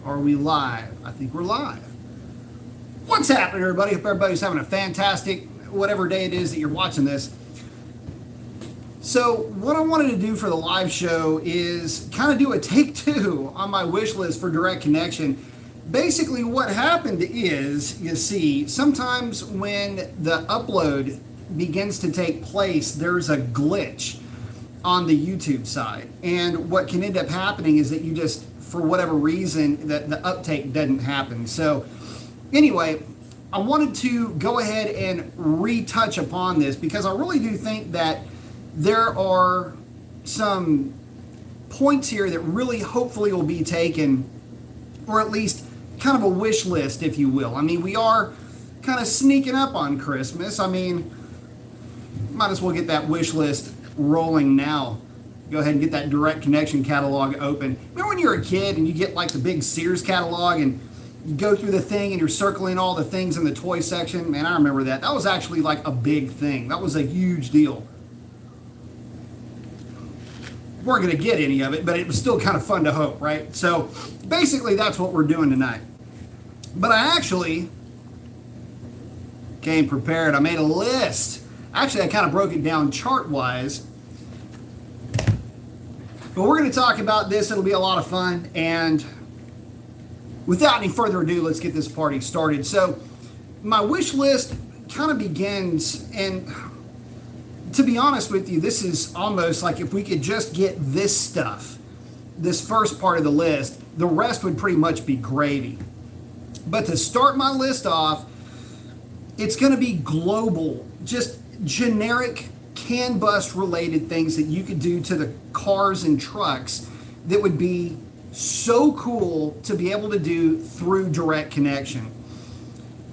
Are we live? I think we're live. What's happening, everybody? Hope everybody's having a fantastic, whatever day it is that you're watching this. So what I wanted to do for the live show is kind of do a take two on my wish list for direct connection. Basically what happened is, you see, sometimes when the upload begins to take place, there's a glitch on the YouTube side. And what can end up happening is that you just, for whatever reason, the uptake doesn't happen. So anyway, I wanted to go ahead and retouch upon this because I really do think that there are some points here that really hopefully will be taken, or at least kind of a wish list, if you will. I mean, we are kind of sneaking up on Christmas. I mean, might as well get that wish list rolling now. Go ahead and get that direct connection catalog open. Remember when you were a kid and you get like the big Sears catalog and you go through the thing and you're circling all the things in the toy section? Man, I remember that. That was actually like a big thing. That was a huge deal. We weren't going to get any of it, but it was still kind of fun to hope, right? So basically that's what we're doing tonight. But I actually came prepared. I made a list. Actually, I kind of broke it down chart-wise. But we're going to talk about this. It'll be a lot of fun. And without any further ado, let's get this party started. So my wish list kind of begins, and to be honest with you, this is almost like if we could just get this stuff, this first part of the list, the rest would pretty much be gravy. But to start my list off, it's going to be global, just generic CAN bus related things that you could do to the cars and trucks that would be so cool to be able to do through direct connection.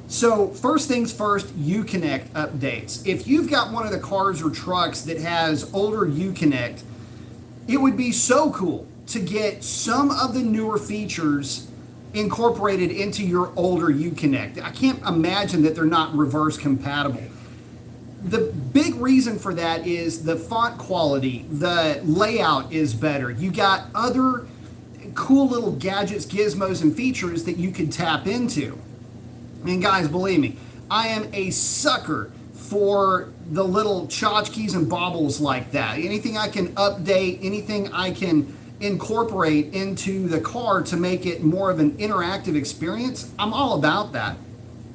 So first things first, Uconnect updates. If you've got one of the cars or trucks that has older Uconnect, it would be so cool to get some of the newer features incorporated into your older Uconnect. I can't imagine that they're not reverse compatible. The big reason for that is the font quality, the layout is better. You got other cool little gadgets, gizmos, and features that you could tap into. And guys, believe me, I am a sucker for the little tchotchkes and baubles like that. Anything I can update, anything I can incorporate into the car to make it more of an interactive experience, I'm all about that.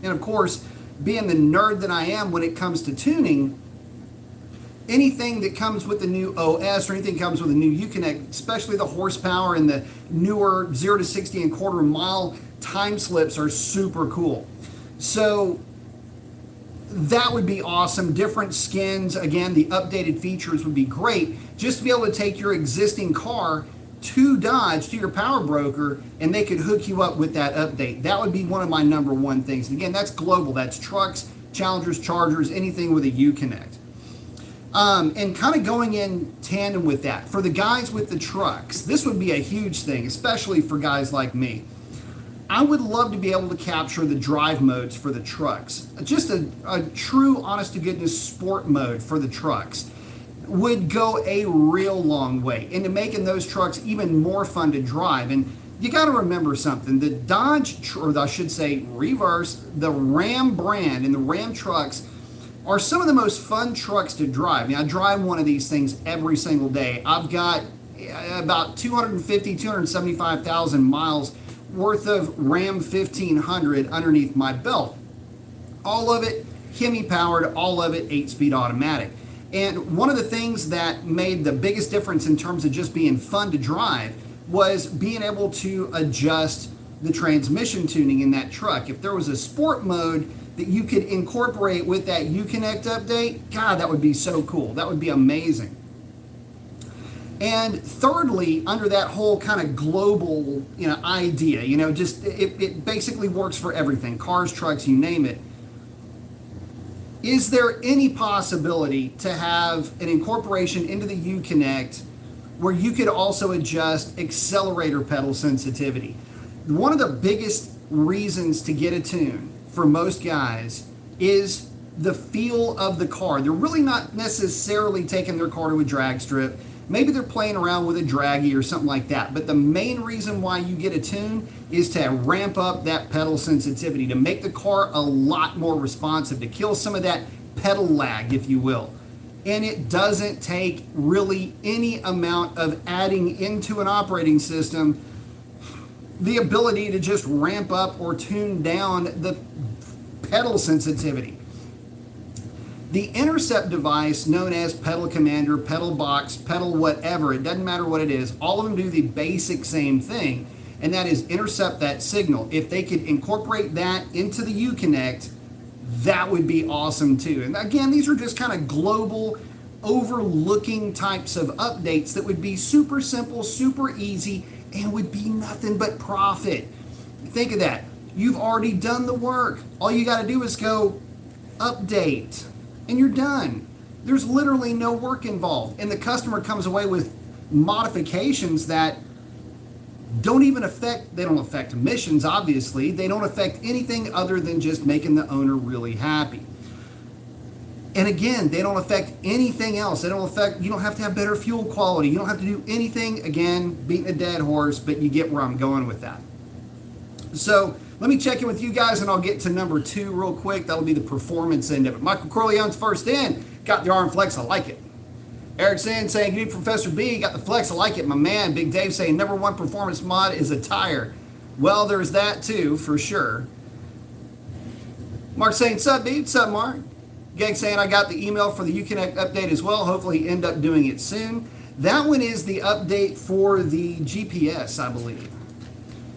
And of course, being the nerd that I am when it comes to tuning, anything that comes with the new OS or anything that comes with a new Uconnect, especially the horsepower and the newer 0 to 60 and quarter mile time slips are super cool. So that would be awesome. Different skins, again, the updated features would be great. Just to be able to take your existing car to Dodge, to your power broker, and they could hook you up with that update. That would be one of my number one things. And again, that's global. That's trucks, Challengers, Chargers, anything with a Uconnect. And kind of going in tandem with that, for the guys with the trucks, this would be a huge thing, especially for guys like me. I would love to be able to capture the drive modes for the trucks. Just a true, honest-to-goodness sport mode for the trucks would go a real long way into making those trucks even more fun to drive. And you got to remember something. The Dodge, or I should say reverse, the Ram brand and the Ram trucks are some of the most fun trucks to drive. I mean, I drive one of these things every single day. I've got about 275,000 miles worth of Ram 1500 underneath my belt. All of it Hemi powered, all of it 8-speed automatic. And one of the things that made the biggest difference in terms of just being fun to drive was being able to adjust the transmission tuning in that truck. If there was a sport mode that you could incorporate with that Uconnect update, God, that would be so cool. That would be amazing. And thirdly, under that whole kind of global, idea, just it basically works for everything, cars, trucks, you name it. Is there any possibility to have an incorporation into the Uconnect where you could also adjust accelerator pedal sensitivity? One of the biggest reasons to get a tune for most guys is the feel of the car. They're really not necessarily taking their car to a drag strip. Maybe they're playing around with a draggy or something like that. But the main reason why you get a tune is to ramp up that pedal sensitivity, to make the car a lot more responsive, to kill some of that pedal lag, if you will. And it doesn't take really any amount of adding into an operating system the ability to just ramp up or tune down the pedal sensitivity. The intercept device, known as pedal commander, pedal box, pedal whatever, it doesn't matter what it is, all of them do the basic same thing, and that is intercept that signal. If they could incorporate that into the Uconnect, that would be awesome too. And again, these are just kind of global, overlooking types of updates that would be super simple, super easy, and would be nothing but profit. Think of that. You've already done the work. All you got to do is go update, and you're done. There's literally no work involved. And the customer comes away with modifications that don't even affect, they don't affect emissions, obviously. They don't affect anything other than just making the owner really happy. And again, they don't affect anything else. They don't affect, you don't have to have better fuel quality. You don't have to do anything, again, beating a dead horse, but you get where I'm going with that. So let me check in with you guys and I'll get to number 2 real quick. That'll be the performance end of it. Michael Corleone's first in, got the arm flex, I like it. Eric Sand saying, good evening, Professor B, got the flex, I like it, my man. Big Dave saying, number 1 performance mod is a tire. Well, there's that too, for sure. Mark saying, sup, B? What's up, Mark? Gag saying, I got the email for the Uconnect update as well. Hopefully end up doing it soon. That one is the update for the GPS, I believe.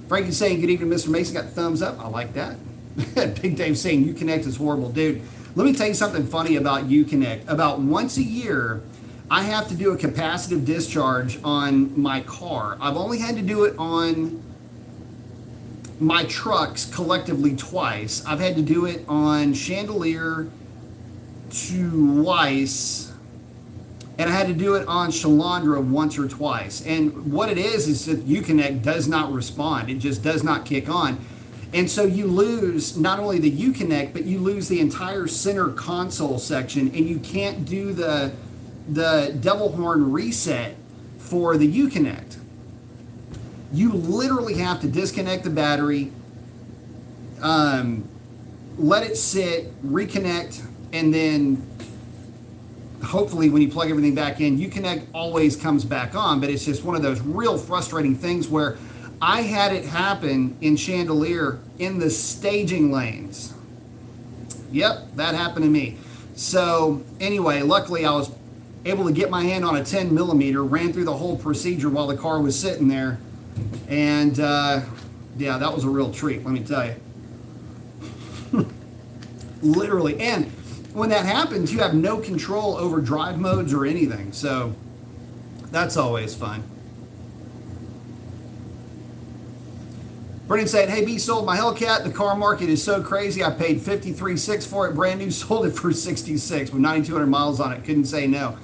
Frankie saying, good evening, Mr. Mason. Got the thumbs up. I like that. Big Dave saying, Uconnect is horrible. Dude, let me tell you something funny about Uconnect. About once a year, I have to do a capacitive discharge on my car. I've only had to do it on my trucks collectively twice. I've had to do it on Chandelier twice, and I had to do it on Shalandra once or twice. And what it is that Uconnect does not respond. It just does not kick on. And so you lose not only the Uconnect, but you lose the entire center console section, and you can't do the devil horn reset for the Uconnect. You literally have to disconnect the battery, let it sit, reconnect, and then hopefully when you plug everything back in, Uconnect always comes back on. But it's just one of those real frustrating things where I had it happen in Chandelier in the staging lanes. Yep, that happened to me. So anyway, luckily I was able to get my hand on a 10 millimeter, ran through the whole procedure while the car was sitting there. And yeah, that was a real treat, let me tell you. Literally. And when that happens, you have no control over drive modes or anything. So that's always fun. Brennan saying, hey, B, sold my Hellcat. The car market is so crazy. I paid $53,600 for it brand new, sold it for $66,000 with 9,200 miles on it. Couldn't say no.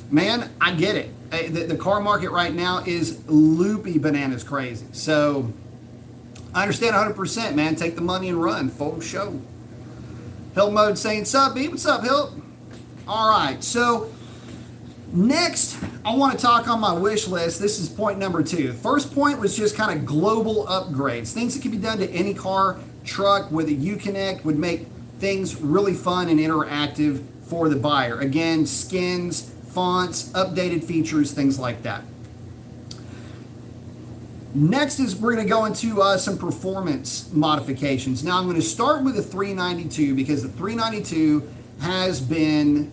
Man, I get it. The car market right now is loopy bananas crazy. So I understand 100%, man. Take the money and run. Full show. Hill Mode saying, sup, B? What's up, Hill? All right, so next, I want to talk on my wish list. This is point number 2. First point was just kind of global upgrades. Things that can be done to any car, truck with a Uconnect would make things really fun and interactive for the buyer. Again, skins, fonts, updated features, things like that. Next is we're going to go into some performance modifications. Now I'm going to start with the 392 because the 392 has been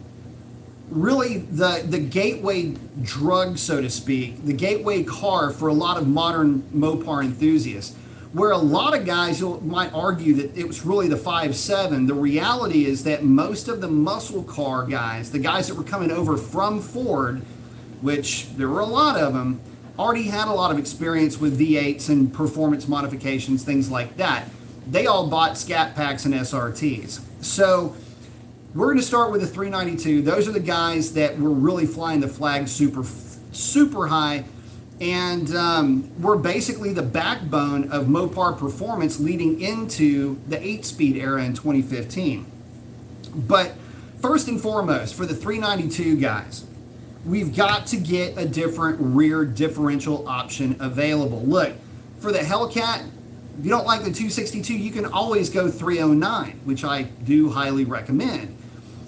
really the gateway drug, so to speak, the gateway car for a lot of modern Mopar enthusiasts. Where a lot of guys might argue that it was really the 5.7, the reality is that most of the muscle car guys, the guys that were coming over from Ford, which there were a lot of them, already had a lot of experience with V8s and performance modifications, things like that. They all bought Scat Packs and SRTs. So we're going to start with the 392. Those are the guys that were really flying the flag super high, and were basically the backbone of Mopar performance leading into the 8-speed era in 2015. But first and foremost, for the 392 guys, we've got to get a different rear differential option available. Look, for the Hellcat, if you don't like the 262, you can always go 309, which I do highly recommend.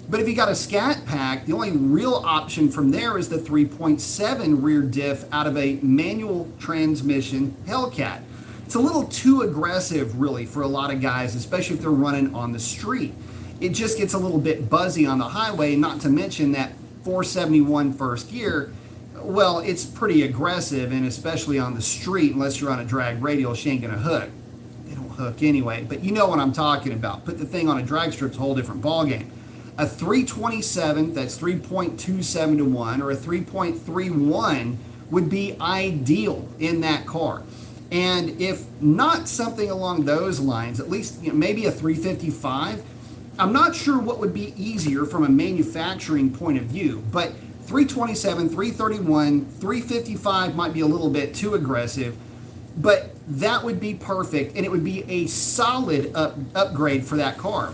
But if you got a Scat Pack, the only real option from there is the 3.7 rear diff out of a manual transmission Hellcat. It's a little too aggressive, really, for a lot of guys, especially if they're running on the street. It just gets a little bit buzzy on the highway, not to mention that 471 first gear, well, it's pretty aggressive, and especially on the street, unless you're on a drag radial, she ain't gonna hook. They don't hook anyway, but you know what I'm talking about. Put the thing on a drag strip, it's a whole different ballgame. A 327, that's 3.27 to 1, or a 3.31 would be ideal in that car. And if not something along those lines, at least maybe a 355, I'm not sure what would be easier from a manufacturing point of view, but 327, 331, 355 might be a little bit too aggressive, but that would be perfect, and it would be a solid upgrade for that car.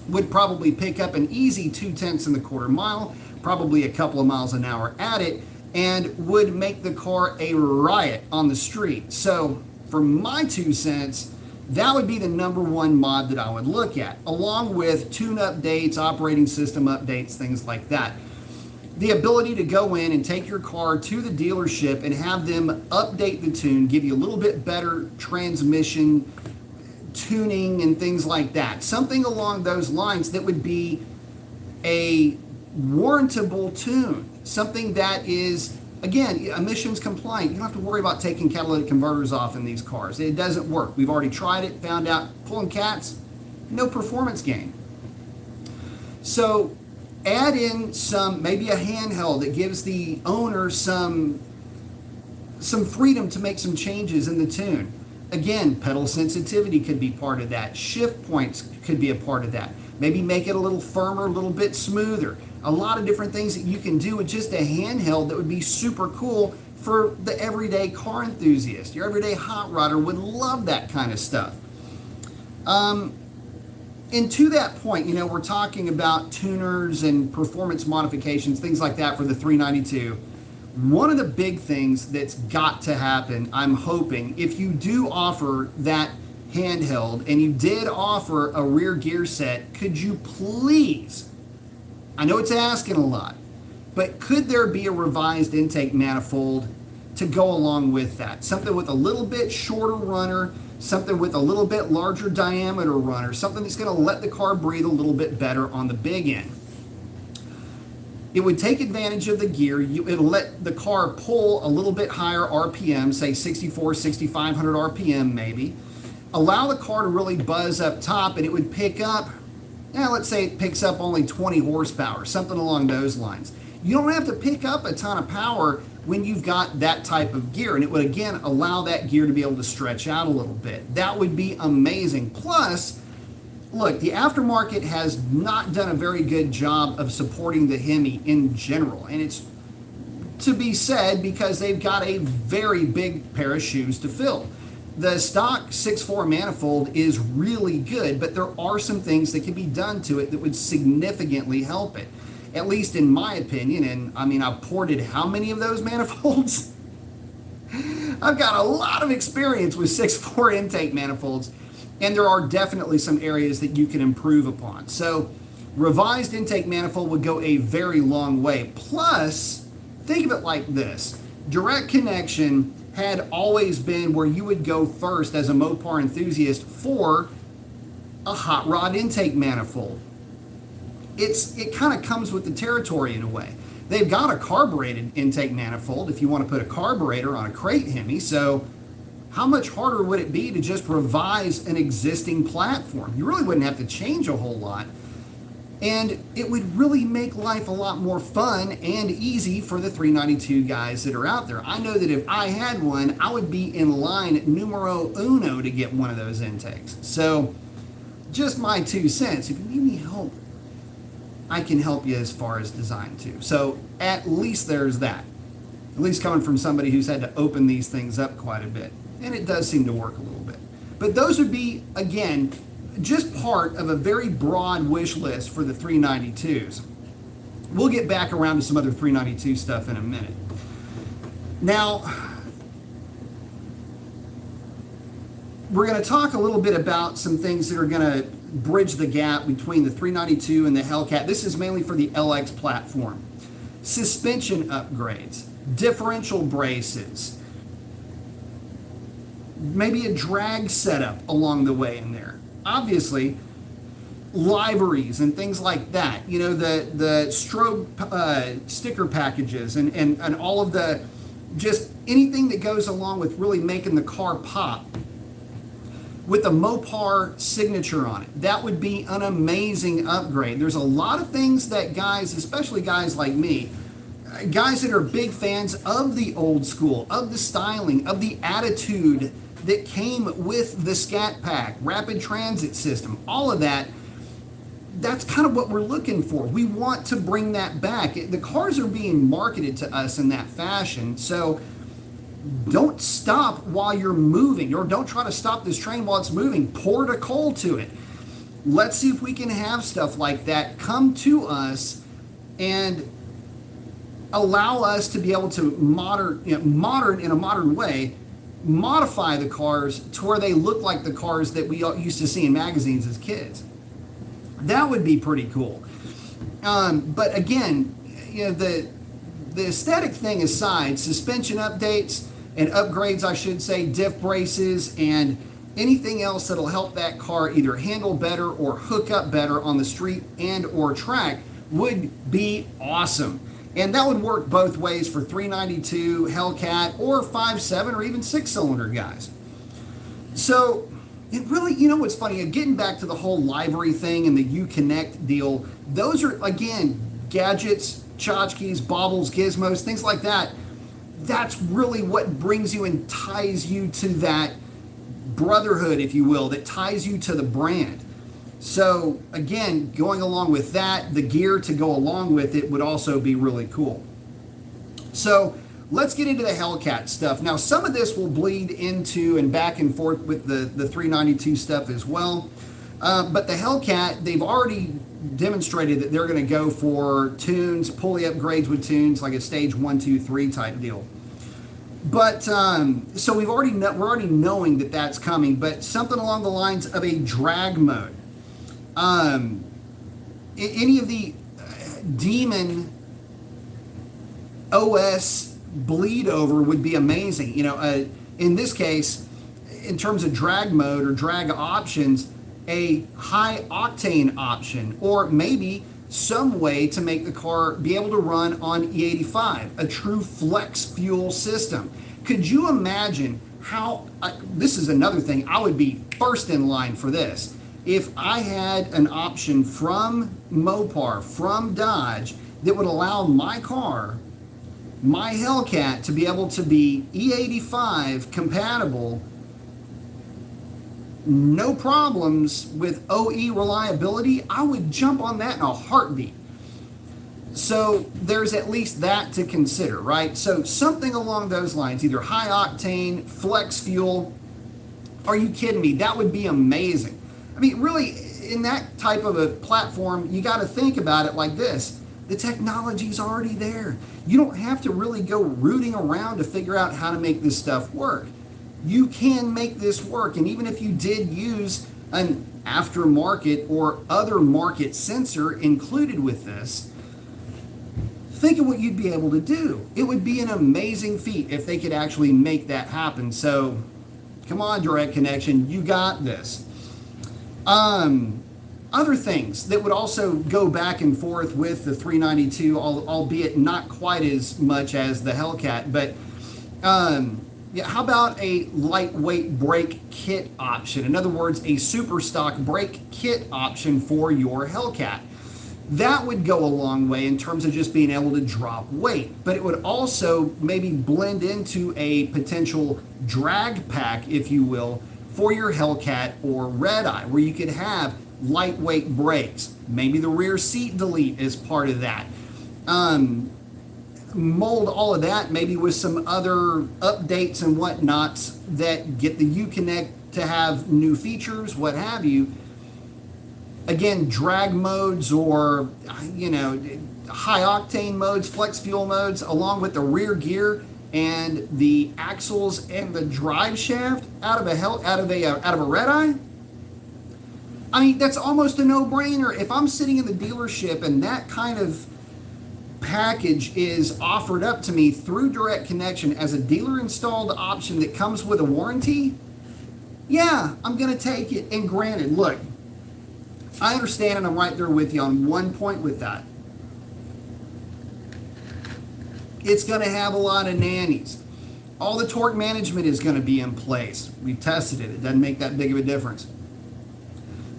Would probably pick up an easy 0.2 mile, probably a couple of miles an hour at it, and would make the car a riot on the street. So for my 2 cents, that would be the #1 mod that I would look at, along with tune updates, operating system updates, things like that. The ability to go in and take your car to the dealership and have them update the tune, give you a little bit better transmission tuning and things like that. Something along those lines that would be a warrantable tune. Something that is, again, emissions compliant. You don't have to worry about taking catalytic converters off in these cars. It doesn't work. We've already tried it, found out pulling cats, no performance gain. So add in some, maybe a handheld that gives the owner some freedom to make some changes in the tune. Again, pedal sensitivity could be part of that. Shift points could be a part of that. Maybe make it a little firmer, a little bit smoother. A lot of different things that you can do with just a handheld that would be super cool for the everyday car enthusiast. Your everyday hot rodder would love that kind of stuff. And to that point, we're talking about tuners and performance modifications, things like that for the 392. One of the big things that's got to happen, I'm hoping, if you do offer that handheld and you did offer a rear gear set, could you please, I know it's asking a lot, but could there be a revised intake manifold to go along with that? Something with a little bit shorter runner, something with a little bit larger diameter runner, something that's going to let the car breathe a little bit better on the big end. It would take advantage of the gear. It'll let the car pull a little bit higher RPM, say 64, 6,500 RPM maybe. Allow the car to really buzz up top, and it would pick up, let's say it picks up only 20 horsepower, something along those lines. You don't have to pick up a ton of power when you've got that type of gear, and it would again allow that gear to be able to stretch out a little bit. That would be amazing. Plus, look, the aftermarket has not done a very good job of supporting the Hemi in general, and it's to be said because they've got a very big pair of shoes to fill. The stock 6.4 manifold is really good, but there are some things that can be done to it that would significantly help it, at least in my opinion. And I mean, I've ported how many of those manifolds? I've got a lot of experience with 6.4 intake manifolds, and there are definitely some areas that you can improve upon. So revised intake manifold would go a very long way. Plus, think of it like this. Direct connection had always been where you would go first as a Mopar enthusiast for a hot rod intake manifold. It kind of comes with the territory in a way. They've got a carbureted intake manifold if you want to put a carburetor on a crate Hemi, so how much harder would it be to just revise an existing platform? You really wouldn't have to change a whole lot, and it would really make life a lot more fun and easy for the 392 guys that are out there. I know that if I had one, I would be in line numero uno to get one of those intakes. So just my 2 cents. If you need me help, I can help you as far as design too. So at least there's that. At least coming from somebody who's had to open these things up quite a bit. And it does seem to work a little bit. But those would be, again, just part of a very broad wish list for the 392s. We'll get back around to some other 392 stuff in a minute. Now, we're going to talk a little bit about some things that are going to bridge the gap between the 392 and the Hellcat. This is mainly for the LX platform. Suspension upgrades, differential braces, maybe a drag setup along the way in there. Obviously, liveries and things like that. You know, the strobe sticker packages and all of the, just anything that goes along with really making the car pop with a Mopar signature on it. That would be an amazing upgrade. There's a lot of things that guys, especially guys like me, guys that are big fans of the old school, of the styling, of the attitude that came with the Scat Pack, rapid transit system, all of that, that's kind of what we're looking for. We want to bring that back. The cars are being marketed to us in that fashion, so don't stop while you're moving, or don't try to stop this train while it's moving. Pour a coal to it. Let's see if we can have stuff like that come to us and allow us to be able to modern in a modern way, modify the cars to where they look like the cars that we used to see in magazines as kids. That would be pretty cool. But again, you know, the aesthetic thing aside, suspension updates and upgrades, I should say, diff braces and anything else that'll help that car either handle better or hook up better on the street and or track would be awesome. And that would work both ways for 392 Hellcat or 5.7 or even 6-cylinder guys. So it really, you know what's funny, getting back to the whole livery thing and the Uconnect deal, those are, again, gadgets, tchotchkes, baubles, gizmos, things like that. That's really what brings you and ties you to that brotherhood, if you will, that ties you to the brand. So again, going along with that, the gear to go along with it would also be really cool. So let's get into the Hellcat stuff. Now, some of this will bleed into and back and forth with the 392 stuff as well. But the Hellcat, they've already demonstrated that they're going to go for tunes, pulley upgrades with tunes, like a stage 1, 2, 3 type deal. But so we're already knowing that that's coming. But something along the lines of a drag mode. Any of the Demon OS bleed over would be amazing. You know, in this case, in terms of drag mode or drag options, a high octane option, or maybe some way to make the car be able to run on E85, a true flex fuel system. Could you imagine how, this is another thing, I would be first in line for this. If I had an option from Mopar, from Dodge, that would allow my car, my Hellcat, to be able to be E85 compatible, no problems with OE reliability, I would jump on that in a heartbeat. So there's at least that to consider, right? So something along those lines, either high octane, flex fuel. Are you kidding me? That would be amazing. I mean, really, in that type of a platform, you got to think about it like this. The technology's already there. You don't have to really go rooting around to figure out how to make this stuff work. You can make this work, and even if you did use an aftermarket or other market sensor included with this, think of what you'd be able to do. It would be an amazing feat if they could actually make that happen. So, come on, Direct Connection, you got this. Other things that would also go back and forth with the 392, albeit not quite as much as the Hellcat, but yeah, how about a lightweight brake kit option? In other words, a super stock brake kit option for your Hellcat. That would go a long way in terms of just being able to drop weight, but it would also maybe blend into a potential drag pack, if you will, for your Hellcat or Red Eye, where you could have lightweight brakes. Maybe the rear seat delete is part of that. Mold all of that maybe with some other updates and whatnots that get the Uconnect to have new features, what have you. Again, drag modes or, you know, high octane modes, flex fuel modes, along with the rear gear and the axles and the drive shaft out of a red eye. I mean, that's almost a no-brainer. If I'm sitting in the dealership and that kind of package is offered up to me through direct connection as a dealer installed option that comes with a warranty, yeah, I'm going to take it. And granted, look, I understand and I'm right there with you on one point with that. It's going to have a lot of nannies. All the torque management is going to be in place. We've tested it. It doesn't make that big of a difference.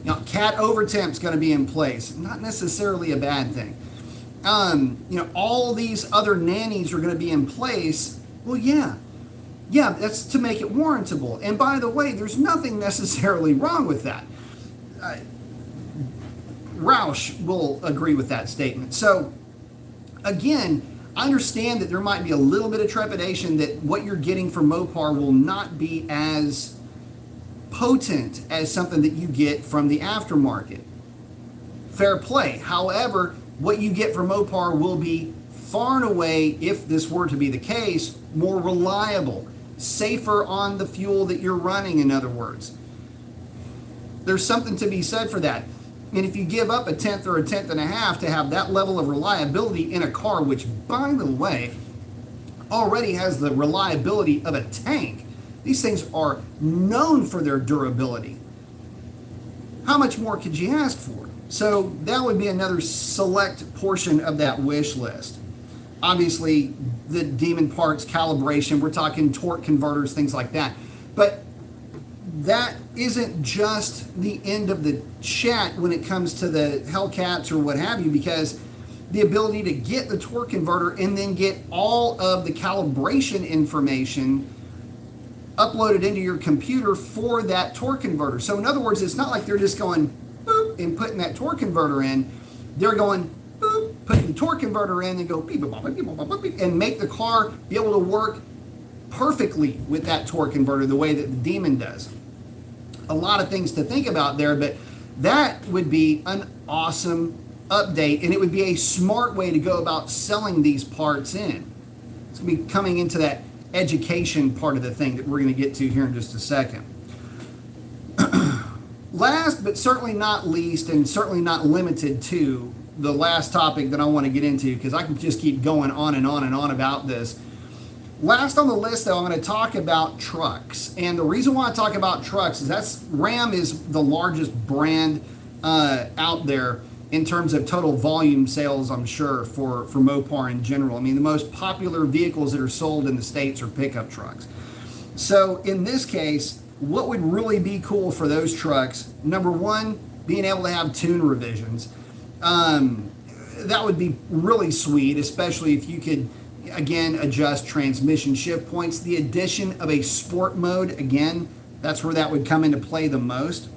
You know, cat overtemp's going to be in place. Not necessarily a bad thing. You know, all these other nannies are going to be in place. Well, yeah, that's to make it warrantable. And by the way, there's nothing necessarily wrong with that. Roush will agree with that statement. So, again, I understand that there might be a little bit of trepidation that what you're getting from Mopar will not be as potent as something that you get from the aftermarket. Fair play. However, what you get from Mopar will be far and away, if this were to be the case, more reliable, safer on the fuel that you're running, in other words. There's something to be said for that. And if you give up a tenth or a tenth and a half to have that level of reliability in a car, which, by the way, already has the reliability of a tank, these things are known for their durability. How much more could you ask for? So that would be another select portion of that wish list. Obviously, the Demon parts, calibration, we're talking torque converters, things like that. But that isn't just the end of the chat when it comes to the Hellcats or what have you, because the ability to get the torque converter and then get all of the calibration information uploaded into your computer for that torque converter. So in other words, it's not like they're just going boop and putting that torque converter in. They're going boop, putting the torque converter in and go beep, beep, beep, beep, beep, beep, and make the car be able to work perfectly with that torque converter the way that the Demon does. A lot of things to think about there, but that would be an awesome update, and it would be a smart way to go about selling these parts in. It's going to be coming into that education part of the thing that we're going to get to here in just a second. Last but certainly not least, and certainly not limited to, the last topic that I want to get into, because I can just keep going on and on and on about this. Last on the list, though, I'm going to talk about trucks. And the reason why I talk about trucks is Ram is the largest brand out there in terms of total volume sales, I'm sure, for Mopar in general. I mean, the most popular vehicles that are sold in the States are pickup trucks. So in this case, what would really be cool for those trucks, number one, being able to have tune revisions. That would be really sweet, especially if you could, again, adjust transmission shift points. The addition of a sport mode, again, that's where that would come into play the most.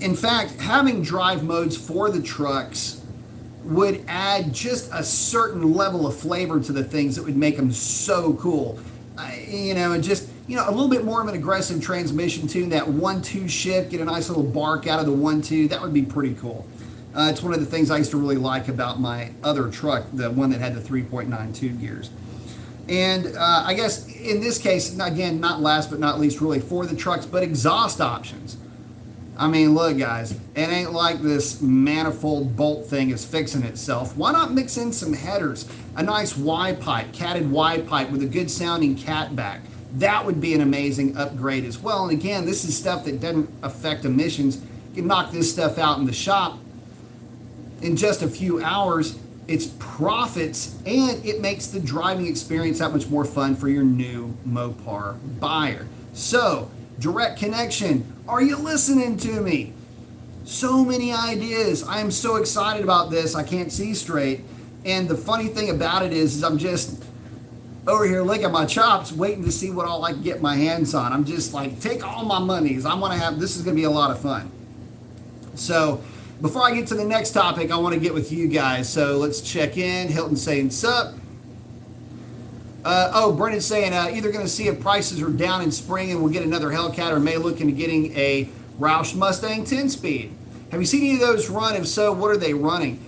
In fact, having drive modes for the trucks would add just a certain level of flavor to the things that would make them so cool. And just, a little bit more of an aggressive transmission tune, that 1-2 shift, get a nice little bark out of the 1-2, that would be pretty cool. It's one of the things I used to really like about my other truck, the one that had the 3.92 gears. And I guess in this case, again, not last but not least really for the trucks, but exhaust options. I mean, look, guys, it ain't like this manifold bolt thing is fixing itself. Why not mix in some headers? A nice Y-pipe, catted Y-pipe with a good sounding cat back. That would be an amazing upgrade as well. And again, this is stuff that doesn't affect emissions. You can knock this stuff out in the shop in just a few hours. It's profits, and it makes the driving experience that much more fun for your new Mopar buyer. So, direct connection. Are you listening to me? So many ideas. I am so excited about this. I can't see straight. And the funny thing about it is I'm just over here licking my chops, waiting to see what all I can get my hands on. I'm just like, take all my monies. I want to have, this is going to be a lot of fun. So before I get to the next topic, I want to get with you guys. So let's check in. Hilton saying sup. Brendan's saying either going to see if prices are down in spring and we'll get another Hellcat, or may look into getting a Roush Mustang 10-speed. Have you seen any of those run? If so, what are they running?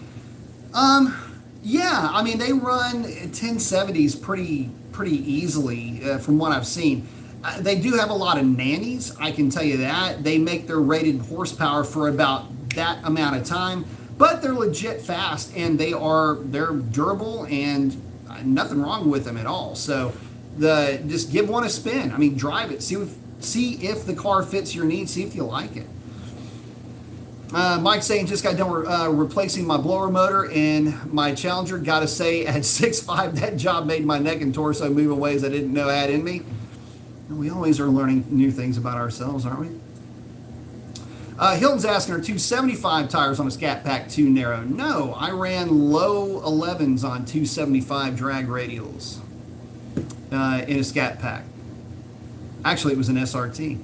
Yeah, I mean they run 1070s pretty easily from what I've seen. They do have a lot of nannies, I can tell you that. They make their rated horsepower for about that amount of time, but they're legit fast and they're durable and nothing wrong with them at all. So just give one a spin. I mean, drive it, see if the car fits your needs, see if you like it. Mike saying, just got done replacing my blower motor in my Challenger. Got to say, at 6'5", that job made my neck and torso move in ways I didn't know I had in me. We always are learning new things about ourselves, aren't we? Hilton's asking, are 275 tires on a Scat Pack too narrow? No, I ran low 11s on 275 drag radials in a Scat Pack. Actually, it was an SRT.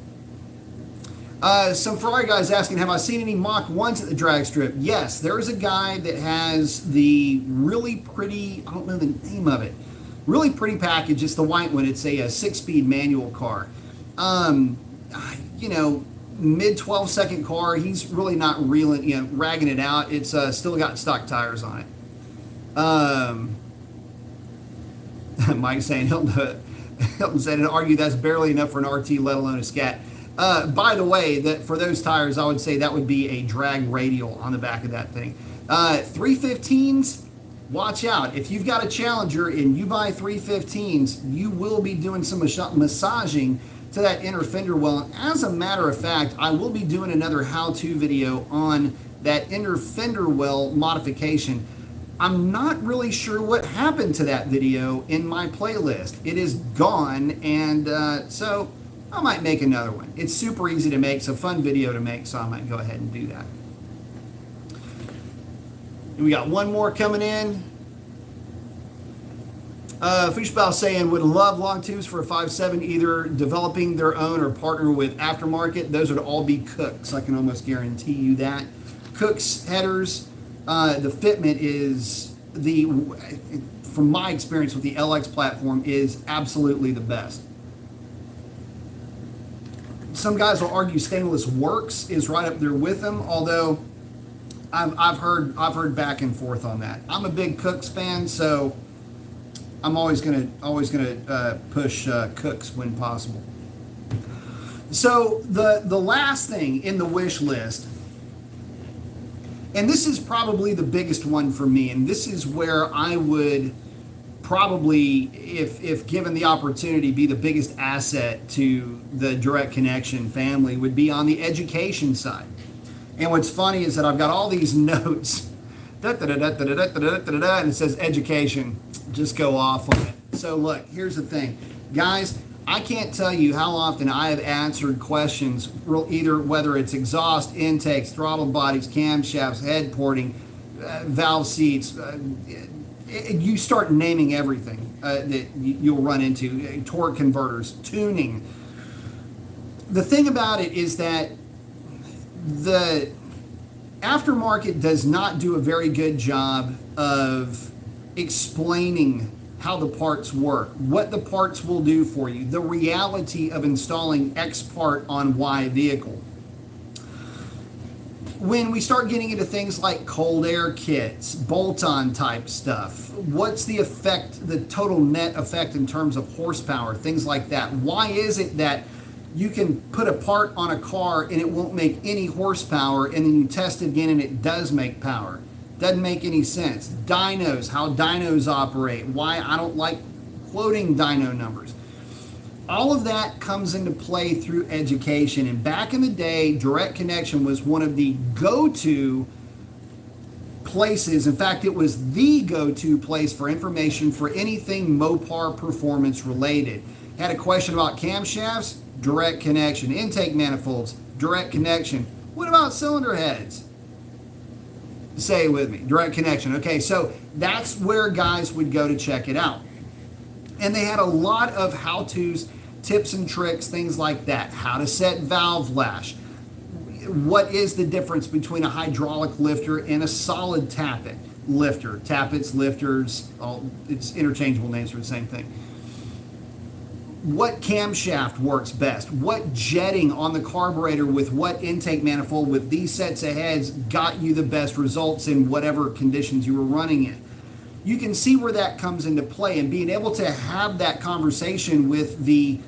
Some Ferrari guys asking, have I seen any Mach 1s at the drag strip? Yes, there's a guy that has the really pretty, I don't know the name of it, really pretty package. It's the white one. It's a 6-speed manual car. You know, mid 12-second car. He's really not ragging it out. It's still got stock tires on it. Mike's saying, Hilton said, and argue that's barely enough for an RT, let alone a Scat. By the way, that for those tires, I would say that would be a drag radial on the back of that thing. 315s, watch out. If you've got a Challenger and you buy 315s, you will be doing some massaging to that inner fender well. And as a matter of fact, I will be doing another how-to video on that inner fender well modification. I'm not really sure what happened to that video in my playlist. It is gone, and so I might make another one. It's super easy to make. It's a fun video to make, so I might go ahead and do that. And we got one more coming in. Fishbowl saying, would love long tubes for a 5.7, either developing their own or partner with aftermarket. Those would all be Cooks. I can almost guarantee you that. Cooks headers, the fitment is from my experience with the LX platform, is absolutely the best. Some guys will argue stainless works is right up there with them, although I've heard back and forth on that. I'm a big Cooks fan, so I'm always gonna push Cooks when possible. So the last thing in the wish list, and this is probably the biggest one for me, and this is where I would probably, if given the opportunity, be the biggest asset to the Direct Connection family, would be on the education side. And what's funny is that I've got all these notes, and it says education. Just go off on it. So look, here's the thing, guys. I can't tell you how often I have answered questions, either whether it's exhaust, intakes, throttle bodies, camshafts, head porting, valve seats. You start naming everything that you'll run into, torque converters, tuning. The thing about it is that the aftermarket does not do a very good job of explaining how the parts work, what the parts will do for you, the reality of installing X part on Y vehicle. When we start getting into things like cold air kits, bolt-on type stuff, what's the effect, the total net effect in terms of horsepower, things like that? Why is it that you can put a part on a car and it won't make any horsepower, and then you test it again and it does make power? Doesn't make any sense. Dynos, how dynos operate, why I don't like quoting dyno numbers. All of that comes into play through education. And back in the day, Direct Connection was one of the go-to places. In fact, it was the go-to place for information for anything Mopar performance related. Had a question about camshafts? Direct Connection. Intake manifolds? Direct Connection. What about cylinder heads? Say it with me. Direct Connection. Okay, so that's where guys would go to check it out. And they had a lot of how-tos, tips and tricks, things like that. How to set valve lash. What is the difference between a hydraulic lifter and a solid tappet lifter? Tappets, lifters, it's interchangeable names for the same thing. what camshaft works best, what jetting on the carburetor with what intake manifold with these sets of heads got you the best results in whatever conditions you were running in. You can see where that comes into play, and being able to have that conversation with the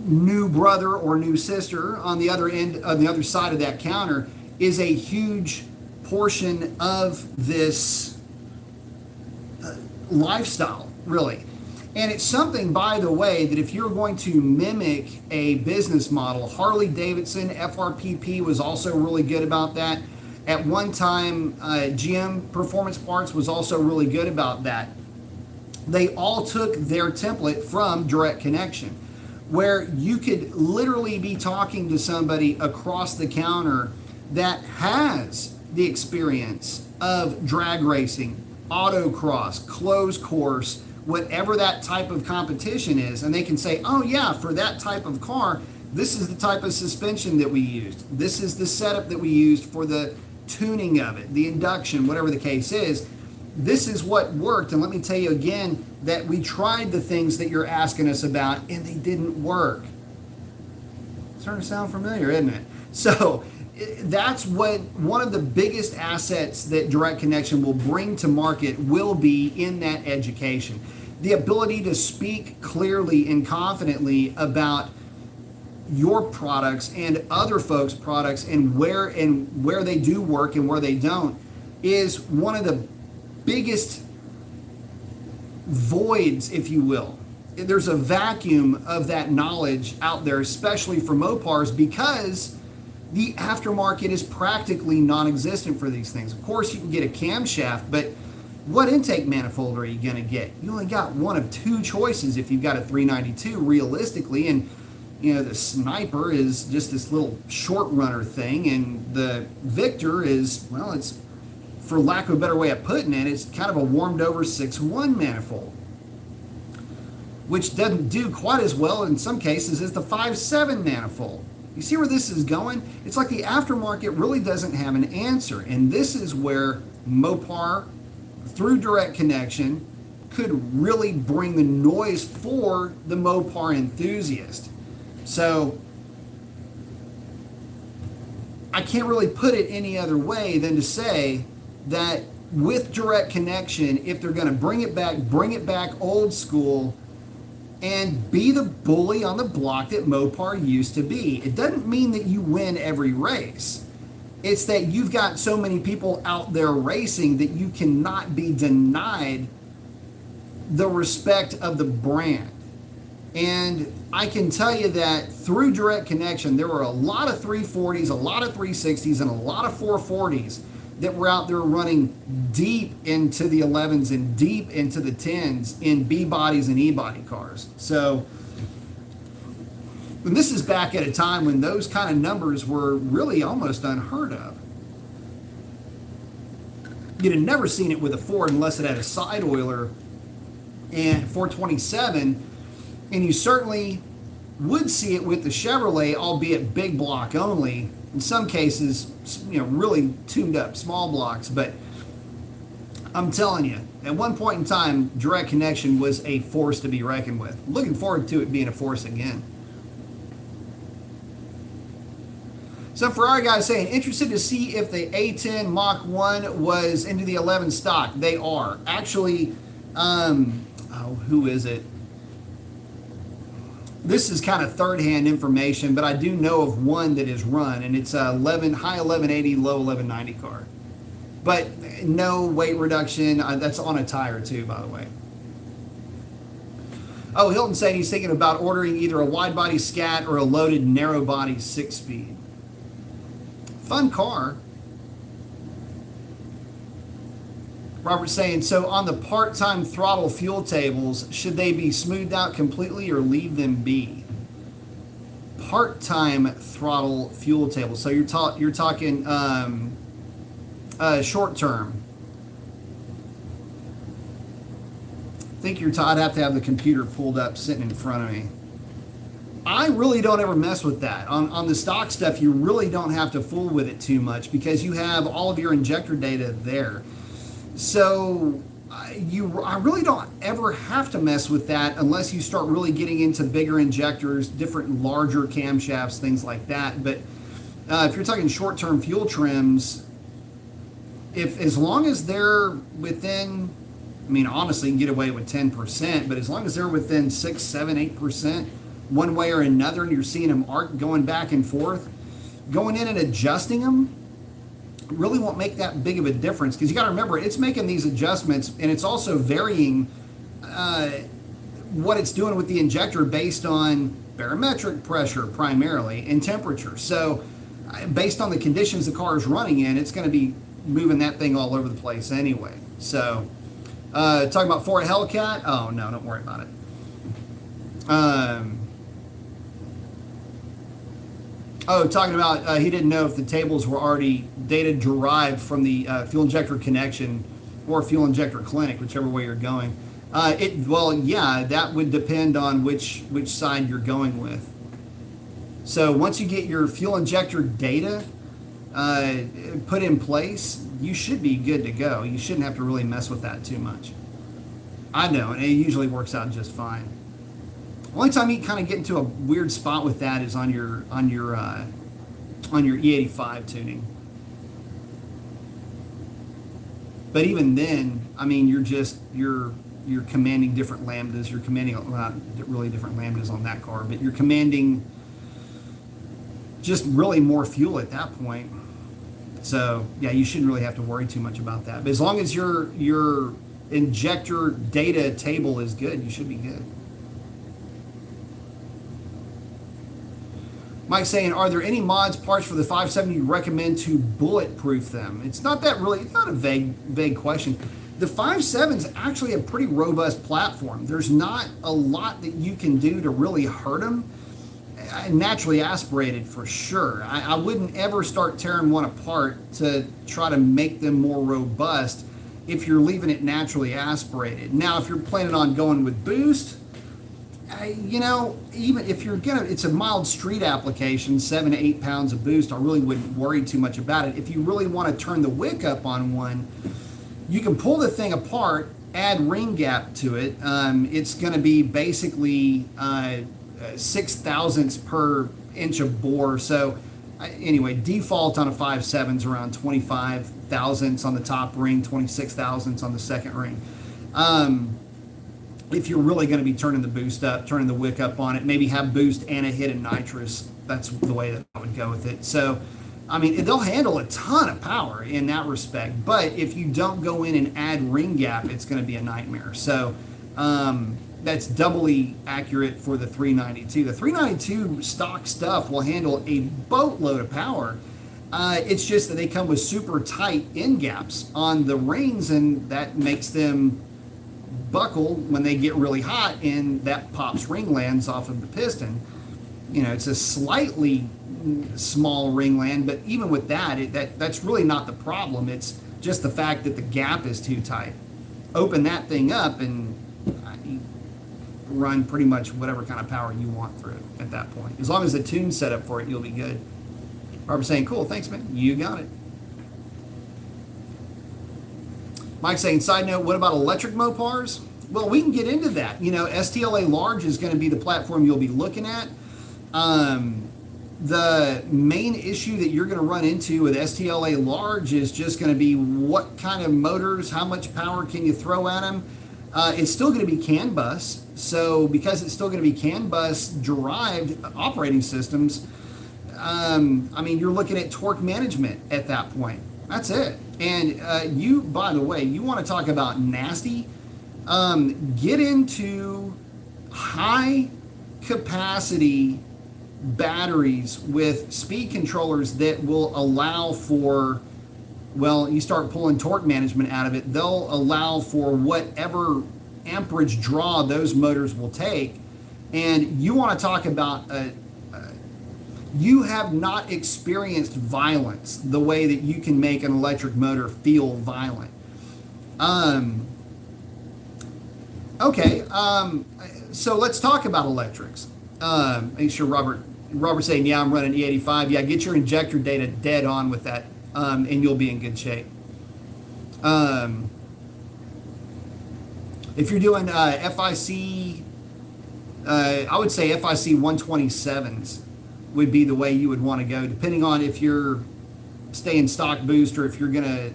new brother or new sister on the other end, on the other side of that counter, is a huge portion of this lifestyle, really. And it's something, by the way, that if you're going to mimic a business model, Harley Davidson, FRPP was also really good about that. At one time, GM Performance Parts was also really good about that. They all took their template from Direct Connection, where you could literally be talking to somebody across the counter that has the experience of drag racing, autocross, closed course, whatever that type of competition is, and they can say, oh yeah, for that type of car, this is the type of suspension that we used. This is the setup that we used for the tuning of it, the induction, whatever the case is. This is what worked, and let me tell you again that we tried the things that you're asking us about and they didn't work. Starting to sound familiar, isn't it? So that's what one of the biggest assets that Direct Connection will bring to market will be in that education. The ability to speak clearly and confidently about your products and other folks' products and where they do work and where they don't is one of the biggest voids, if you will. There's a vacuum of that knowledge out there, especially for Mopars, because the aftermarket is practically non-existent for these things. Of course, you can get a camshaft, but what intake manifold are you going to get? You only got one of two choices if you've got a 392 realistically, and you know the Sniper is just this little short runner thing, and the Victor is, well, it's, for lack of a better way of putting it, it's kind of a warmed over 6.1 manifold, which doesn't do quite as well in some cases as the 5.7 manifold. You see where this is going? It's like the aftermarket really doesn't have an answer. And this is where Mopar, through Direct Connection, could really bring the noise for the Mopar enthusiast. So I can't really put it any other way than to say that with Direct Connection, if they're going to bring it back old school, and be the bully on the block that Mopar used to be. It doesn't mean that you win every race. It's that you've got so many people out there racing that you cannot be denied the respect of the brand. And I can tell you that through Direct Connection, there were a lot of 340s, a lot of 360s, and a lot of 440s that were out there running deep into the 11s and deep into the 10s in B-bodies and E-body cars. So, and this is back at a time when those kind of numbers were really almost unheard of. You'd have never seen it with a Ford unless it had a side oiler and 427, and you certainly would see it with the Chevrolet, albeit big block only. In some cases, you know, really tuned up small blocks, but I'm telling you, at one point in time, Direct Connection was a force to be reckoned with. Looking forward to it being a force again. Some Ferrari guys saying, interested to see if the A10 Mach 1 was into the 11 stock. They are. Actually, who is it? This is kind of third-hand information, but I do know of one that is run, and it's a high 1180, low 1190 car. But no weight reduction. That's on a tire too, by the way. Oh, Hilton said he's thinking about ordering either a wide-body Scat or a loaded narrow-body 6-speed. Fun car. Robert's saying, so on the part-time throttle fuel tables, should they be smoothed out completely or leave them be? Part-time throttle fuel tables. So you're talking short-term. I think I'd have to have the computer pulled up sitting in front of me. I really don't ever mess with that. On the stock stuff, you really don't have to fool with it too much because you have all of your injector data there. So I really don't ever have to mess with that unless you start really getting into bigger injectors, different larger camshafts, things like that. But if you're talking short-term fuel trims, if as long as they're within, I mean, honestly, you can get away with 10%, but as long as they're within 6, 7, 8%, one way or another, and you're seeing them arc going back and forth, going in and adjusting them really won't make that big of a difference, because you got to remember it's making these adjustments, and it's also varying what it's doing with the injector based on barometric pressure primarily and temperature. So based on the conditions the car is running in, it's going to be moving that thing all over the place anyway. So talking about for a Hellcat, oh no, don't worry about it. Talking about he didn't know if the tables were already data derived from the fuel injector connection or fuel injector clinic, whichever way you're going. Well, yeah, that would depend on which side you're going with. So once you get your fuel injector data put in place, you should be good to go. You shouldn't have to really mess with that too much. I know, and it usually works out just fine. Only time you kind of get into a weird spot with that is on your E85 tuning. But even then, I mean, you're commanding different lambdas. You're commanding not really different lambdas on that car, but you're commanding just really more fuel at that point. So yeah, you shouldn't really have to worry too much about that. But as long as your injector data table is good, you should be good. Mike's saying, are there any mods parts for the 570 you recommend to bulletproof them? It's not a vague question. The 5.7 is actually a pretty robust platform. There's not a lot that you can do to really hurt them. Naturally aspirated for sure. I wouldn't ever start tearing one apart to try to make them more robust if you're leaving it naturally aspirated. Now, if you're planning on going with boost, even if you're it's a mild street application, 7 to 8 pounds of boost, I really wouldn't worry too much about it. If you really want to turn the wick up on one, you can pull the thing apart, add ring gap to it. It's going to be basically 6 thousandths per inch of bore. So anyway, default on a 5.7 is around 25 thousandths on the top ring, 26 thousandths on the second ring. If you're really going to be turning the boost up, turning the wick up on it, maybe have boost and a hit of nitrous. That's the way that I would go with it. So, I mean, they'll handle a ton of power in that respect. But if you don't go in and add ring gap, it's going to be a nightmare. So, that's doubly accurate for the 392. The 392 stock stuff will handle a boatload of power. It's just that they come with super tight end gaps on the rings, and that makes them buckle when they get really hot, and that pops ring lands off of the piston. It's a slightly small ring land, but even with that's really not the problem. It's just the fact that the gap is too tight. Open that thing up and run pretty much whatever kind of power you want through it at that point. As long as the tune's set up for it, you'll be good. Barbara's saying, cool, thanks, man. You got it. Mike's saying, side note, what about electric Mopars? Well, we can get into that. STLA Large is going to be the platform you'll be looking at. The main issue that you're going to run into with STLA Large is just going to be what kind of motors, how much power can you throw at them? It's still going to be CAN bus. So because it's still going to be CAN bus derived operating systems, I mean, you're looking at torque management at that point. That's it. And by the way, you want to talk about nasty, get into high capacity batteries with speed controllers that will allow for, well, you start pulling torque management out of it, they'll allow for whatever amperage draw those motors will take. And you want to talk about you have not experienced violence the way that you can make an electric motor feel violent. So let's talk about electrics. Make sure Robert's saying, yeah, I'm running E85. Yeah, get your injector data dead on with that, and you'll be in good shape. If you're doing FIC, I would say FIC 127s would be the way you would want to go, depending on if you're staying stock boost or if you're going to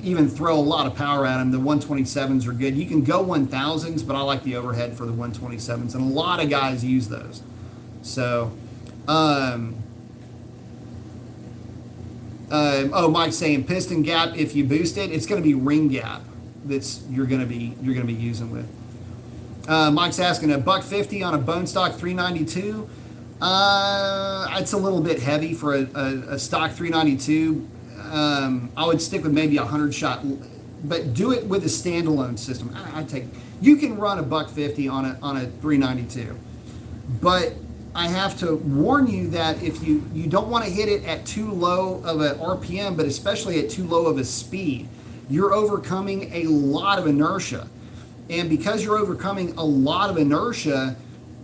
even throw a lot of power at them. The 127s are good. You can go 1000s, but I like the overhead for the 127s, and a lot of guys use those. So, Mike's saying piston gap. If you boost it, it's going to be ring gap. That's you're going to be using with. Mike's asking a $150 on a bone stock 392. It's a little bit heavy for a stock 392. I would stick with maybe a 100 shot, but do it with a standalone system. You can run a $150 on a 392, but I have to warn you that if you don't want to hit it at too low of a RPM, but especially at too low of a speed, you're overcoming a lot of inertia. And because you're overcoming a lot of inertia,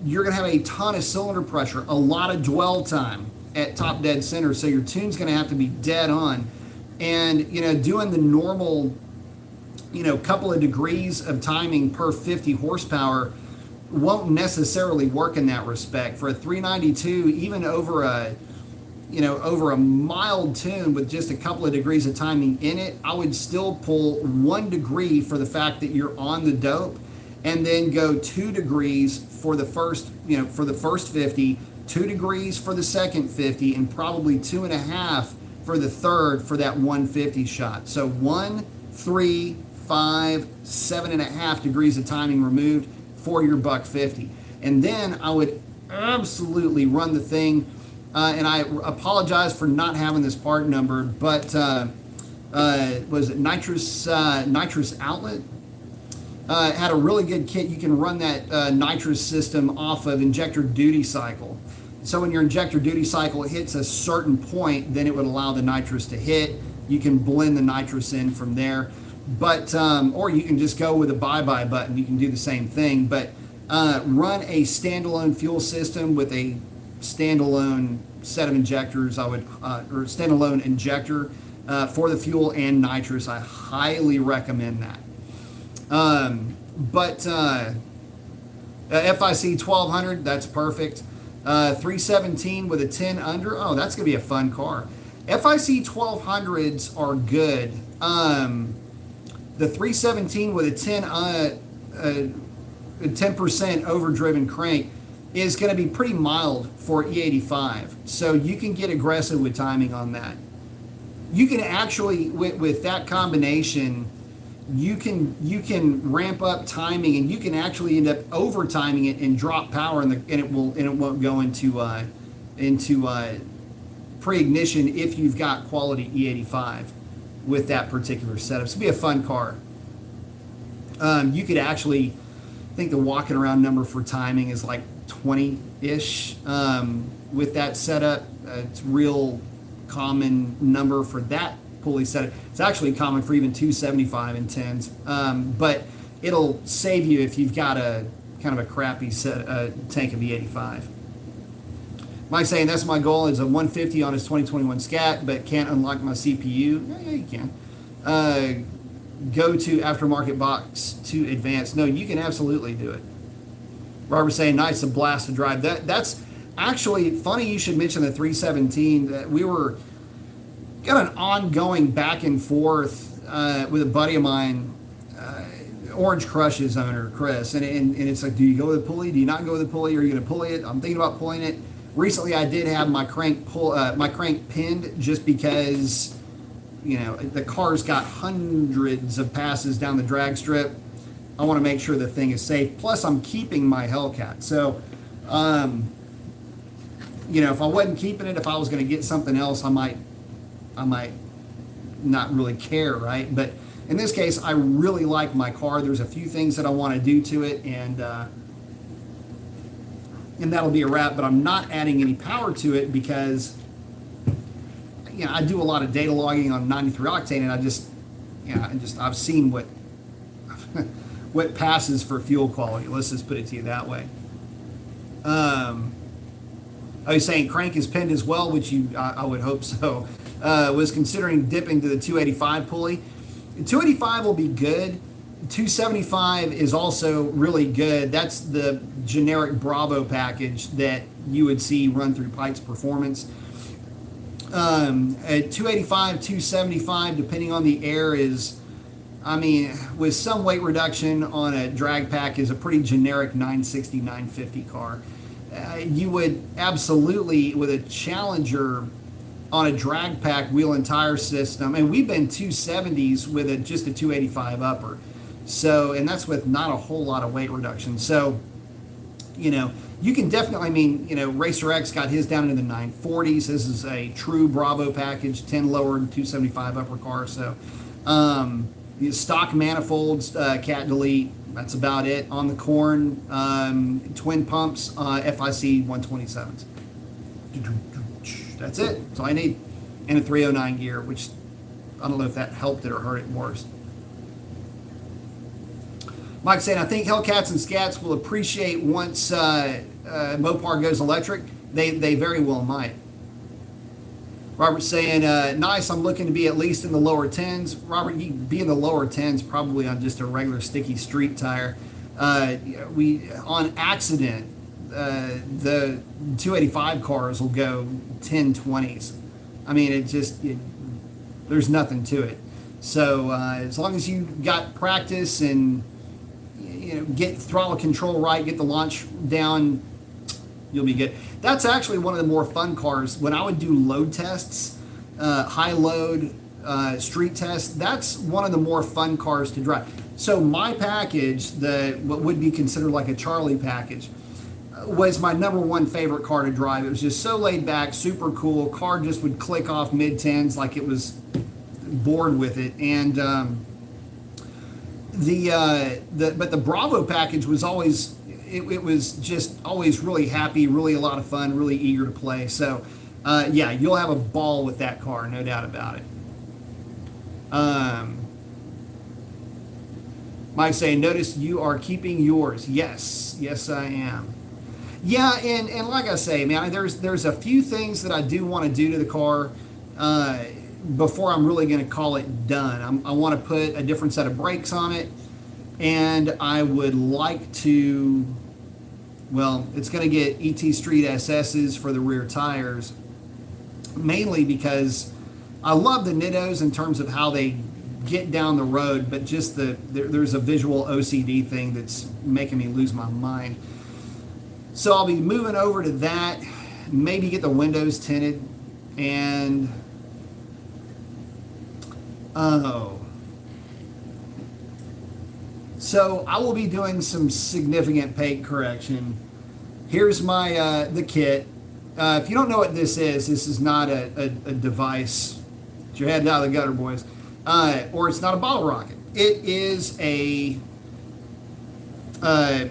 you're going to have a ton of cylinder pressure, a lot of dwell time at top dead center. So your tune's going to have to be dead on. And, doing the normal, couple of degrees of timing per 50 horsepower won't necessarily work in that respect. For a 392, even over a mild tune with just a couple of degrees of timing in it, I would still pull 1 degree for the fact that you're on the dope, and then go 2 degrees for the first 50, 2 degrees for the second 50, and probably 2.5 for the third for that 150 shot. So 1, 3, 5, 7.5 degrees of timing removed for your $150. And then I would absolutely run the thing, and I apologize for not having this part number, but was it nitrous outlet? Had a really good kit. You can run that nitrous system off of injector duty cycle. So when your injector duty cycle hits a certain point, then it would allow the nitrous to hit. You can blend the nitrous in from there. But or you can just go with a bye-bye button. You can do the same thing. But run a standalone fuel system with a standalone set of injectors. or standalone injector for the fuel and nitrous. I highly recommend that. FIC 1200, that's perfect. 317 with a 10 under. Oh, that's gonna be a fun car. FIC 1200s are good. The 317 with a 10% overdriven crank is going to be pretty mild for E85. So you can get aggressive with timing on that. You can actually, with that combination, you can ramp up timing, and you can actually end up over timing it and drop power, and it won't go into pre-ignition if you've got quality E85 with that particular setup. It's gonna be a fun car. You could actually, I think the walking around number for timing is like 20-ish with that setup. It's real common number for that pulley setup. It's actually common for even 275 and 10s, but it'll save you if you've got a kind of a crappy tank of E85. Mike's saying that's my goal is a 150 on his 2021 Scat, but can't unlock my CPU. Yeah, you can. Go to aftermarket box to advance. No, you can absolutely do it. Robert's saying nice, a blast to drive. That's actually funny you should mention the 317. That we got an ongoing back and forth with a buddy of mine, Orange Crush's owner, Chris, and it's like, do you go with the pulley? Do you not go with the pulley? Are you going to pulley it? I'm thinking about pulling it. Recently, I did have my crank pinned just because, the car's got hundreds of passes down the drag strip. I want to make sure the thing is safe. Plus, I'm keeping my Hellcat. So, if I wasn't keeping it, if I was going to get something else, I might not really care, right? But in this case, I really like my car. There's a few things that I want to do to it, and that'll be a wrap. But I'm not adding any power to it because I do a lot of data logging on 93 octane, and I've seen what what passes for fuel quality. Let's just put it to you that way. I was saying crank is pinned as well, which I would hope so. Was considering dipping to the 285 pulley. The 285 will be good. 275 is also really good. That's the generic Bravo package that you would see run through Pike's Performance. At 285, 275, depending on the air, is, I mean, with some weight reduction on a drag pack, is a pretty generic 960, 950 car. You would absolutely, with a Challenger on a drag pack wheel and tire system, and we've been 270s with just a 285 upper. So, and that's with not a whole lot of weight reduction. So, you know, you can definitely, I mean, you know, Racer X got his down into the 940s. This is a true Bravo package, 10 lower and 275 upper car. So, stock manifolds, cat delete, that's about it. On the corn, twin pumps, FIC 127s. That's it. That's all I need. And a 309 gear, which I don't know if that helped it or hurt it worse. Mike saying, I think Hellcats and Scats will appreciate once Mopar goes electric. They very well might. Robert saying, nice, I'm looking to be at least in the lower 10s. Robert, you can be in the lower 10s probably on just a regular sticky street tire. We on accident, the 285 cars will go 1020s. I mean, there's nothing to it. So as long as you got practice and get throttle control right, get the launch down, you'll be good. That's actually one of the more fun cars. When I would do load tests, high load street tests, that's one of the more fun cars to drive. So my package, what would be considered like a Charlie package, was my number one favorite car to drive. It was just so laid back, super cool. Car just would click off mid-10s like it was bored with it. And but the Bravo package was always, it was just always really happy, really a lot of fun, really eager to play. So yeah, you'll have a ball with that car, no doubt about it. Mike saying, notice you are keeping yours. Yes, I am. Yeah, and like I say, man, there's a few things that I do want to do to the car before I'm really going to call it done. I want to put a different set of brakes on it, and I would like to, well, it's going to get ET Street SS's for the rear tires, mainly because I love the Nittos in terms of how they get down the road, but just there's a visual OCD thing that's making me lose my mind. So I'll be moving over to that, maybe get the windows tinted, and so I will be doing some significant paint correction. Here's my the kit. If you don't know what this is not a device. Get your head out of the gutter, boys. Or it's not a bottle rocket. It is a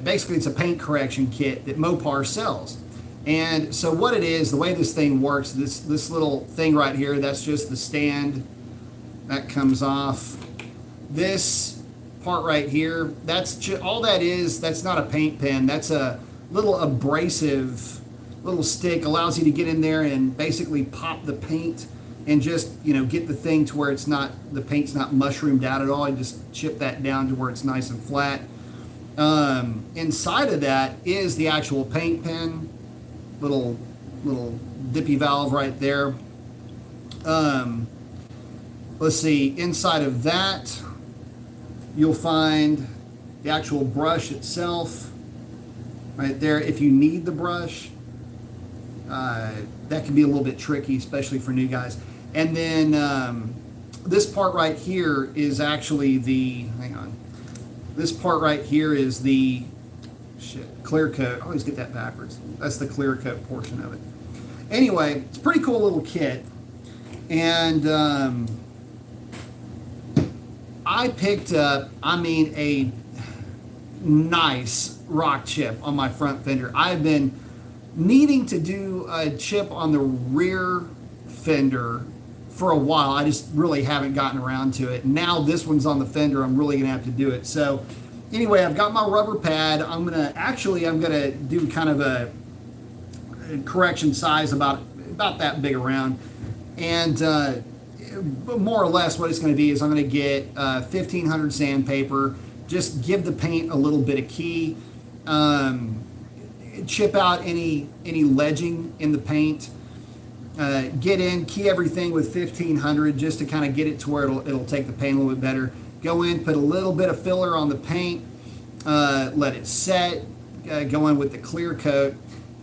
basically it's a paint correction kit that Mopar sells. And so what it is, the way this thing works, this little thing right here, that's just the stand that comes off. This part right here, that's all that is. That's not a paint pen. That's a little abrasive little stick, allows you to get in there and basically pop the paint and just, get the thing to where the paint's not mushroomed out at all. You just chip that down to where it's nice and flat. Inside of that is the actual paint pen, little dippy valve right there. Let's see, inside of that, you'll find the actual brush itself right there. If you need the brush, that can be a little bit tricky, especially for new guys. And then this part right here is actually this part right here is the clear coat. I always get that backwards. That's the clear coat portion of it. Anyway, it's a pretty cool little kit. And I picked up, a nice rock chip on my front fender. I've been needing to do a chip on the rear fender for a while. I just really haven't gotten around to it. Now this one's on the fender, I'm really gonna have to do it. So anyway, I've got my rubber pad. I'm gonna do kind of a correction size about that big around. And more or less what it's gonna be is I'm gonna get 1500 sandpaper, just give the paint a little bit of key. Chip out any ledging in the paint. Get in, key everything with 1500 just to kind of get it to where it'll take the paint a little bit better. Go in, put a little bit of filler on the paint, let it set, go in with the clear coat,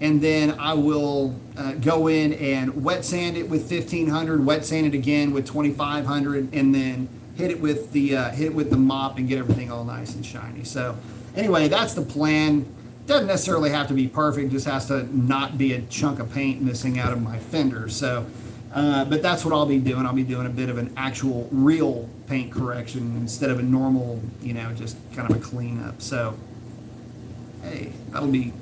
and then I will go in and wet sand it with 1500, wet sand it again with 2500, and then hit it with the mop and get everything all nice and shiny. So anyway, that's the plan. Doesn't necessarily have to be perfect, just has to not be a chunk of paint missing out of my fender. So, but that's what I'll be doing. I'll be doing a bit of an actual real paint correction instead of a normal, just kind of a cleanup. So, hey, I'm going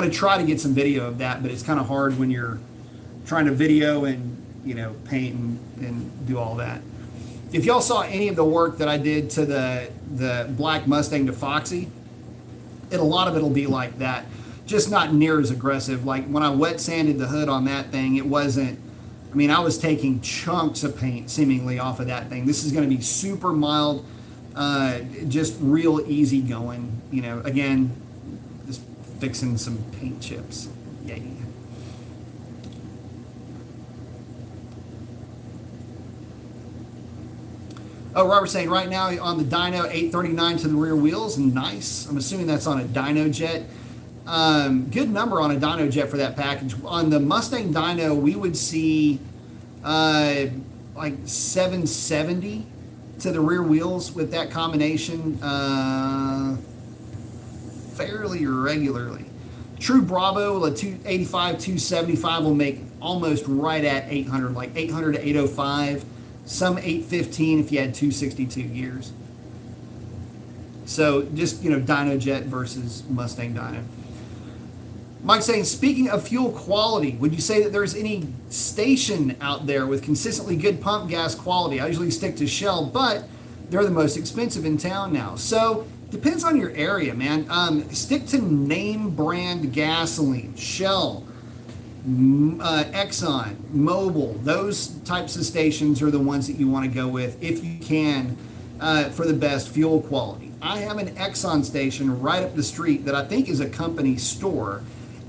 to try to get some video of that, but it's kind of hard when you're trying to video and, paint and do all that. If y'all saw any of the work that I did to the black Mustang to Foxy, a lot of it'll be like that, just not near as aggressive. Like when I wet sanded the hood on that thing, it wasn't, I was taking chunks of paint seemingly off of that thing. This is going to be super mild, just real easy going, again, just fixing some paint chips. Yay. Oh, Robert's saying right now on the dyno, 839 to the rear wheels. Nice. I'm assuming that's on a dyno jet. Good number on a dyno jet for that package. On the Mustang dyno, we would see like 770 to the rear wheels with that combination fairly regularly. True Bravo, a 285, 275 will make almost right at 800, like 800 to 805. Some 815 if you had 262 gears. So just, dyno jet versus Mustang dyno. Mike saying, speaking of fuel quality, would you say that there's any station out there with consistently good pump gas quality? I usually stick to Shell, but they're the most expensive in town now. So depends on your area, man. Stick to name brand gasoline, Shell, Exxon, Mobil. Those types of stations are the ones that you want to go with if you can for the best fuel quality. I have an Exxon station right up the street that I think is a company store,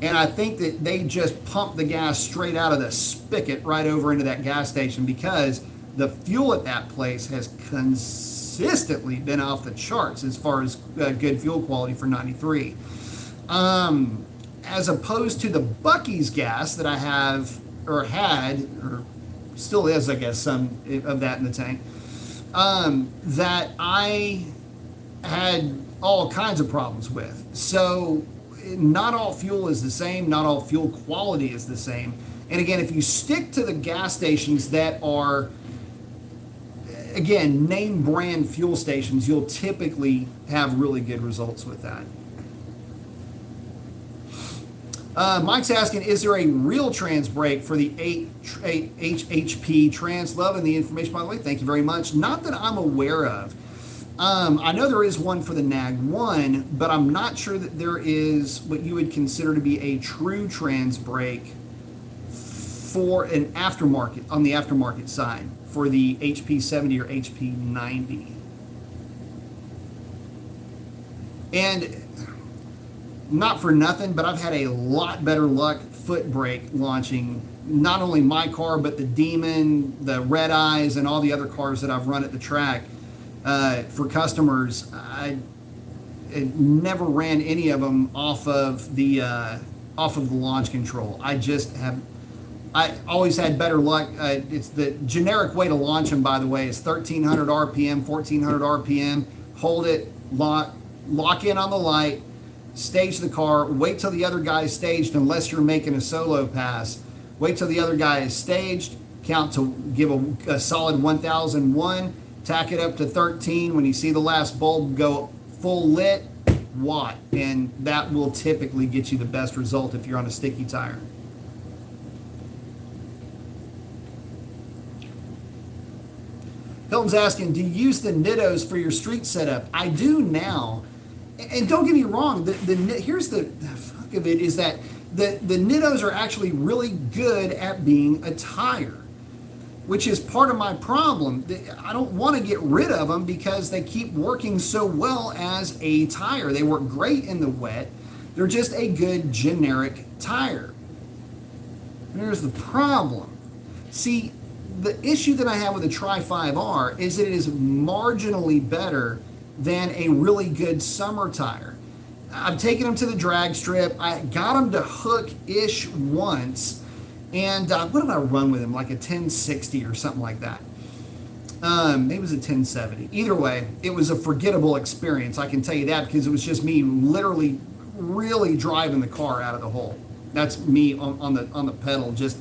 and I think that they just pump the gas straight out of the spigot right over into that gas station because the fuel at that place has consistently been off the charts as far as good fuel quality for 93. As opposed to the Buc-ee's gas that I have, or had, or still is, I guess, some of that in the tank, that I had all kinds of problems with. So not all fuel is the same, not all fuel quality is the same. And again, if you stick to the gas stations that are, again, name brand fuel stations, you'll typically have really good results with that. Mike's asking, is there a real trans brake for the 8 HP trans? Loving the information, by the way. Thank you very much. Not that I'm aware of. I know there is one for the NAG 1, but I'm not sure that there is what you would consider to be a true trans brake for an aftermarket, on the aftermarket side, for the HP 70 or HP 90. And not for nothing, but I've had a lot better luck foot brake launching not only my car, but the Demon, the Red Eyes, and all the other cars that I've run at the track for customers. I never ran any of them off of the launch control. I always had better luck. It's the generic way to launch them, by the way, is 1300 RPM, 1400 RPM. Hold it, lock in on the light, stage the car, wait till the other guy is staged unless you're making a solo pass. Wait till the other guy is staged, count to give a solid 1001, tack it up to 13. When you see the last bulb go full lit, watt, and that will typically get you the best result if you're on a sticky tire. Hilton's asking, do you use the Nittos for your street setup? I do now. And don't get me wrong, here's the fuck of it, is that the Nittos are actually really good at being a tire. which is part of my problem. I don't want to get rid of them because they keep working so well as a tire. They work great in the wet. They're just a good generic tire. And here's the problem. See, the issue that I have with the Tri-5R is that it is marginally better than a really good summer tire. I've taken them to the drag strip. I got them to hook-ish once. And what did I run with them? Like a 1060 or something like that. Maybe it was a 1070. Either way, it was a forgettable experience. I can tell you that because it was just me literally really driving the car out of the hole. That's me on the pedal. Just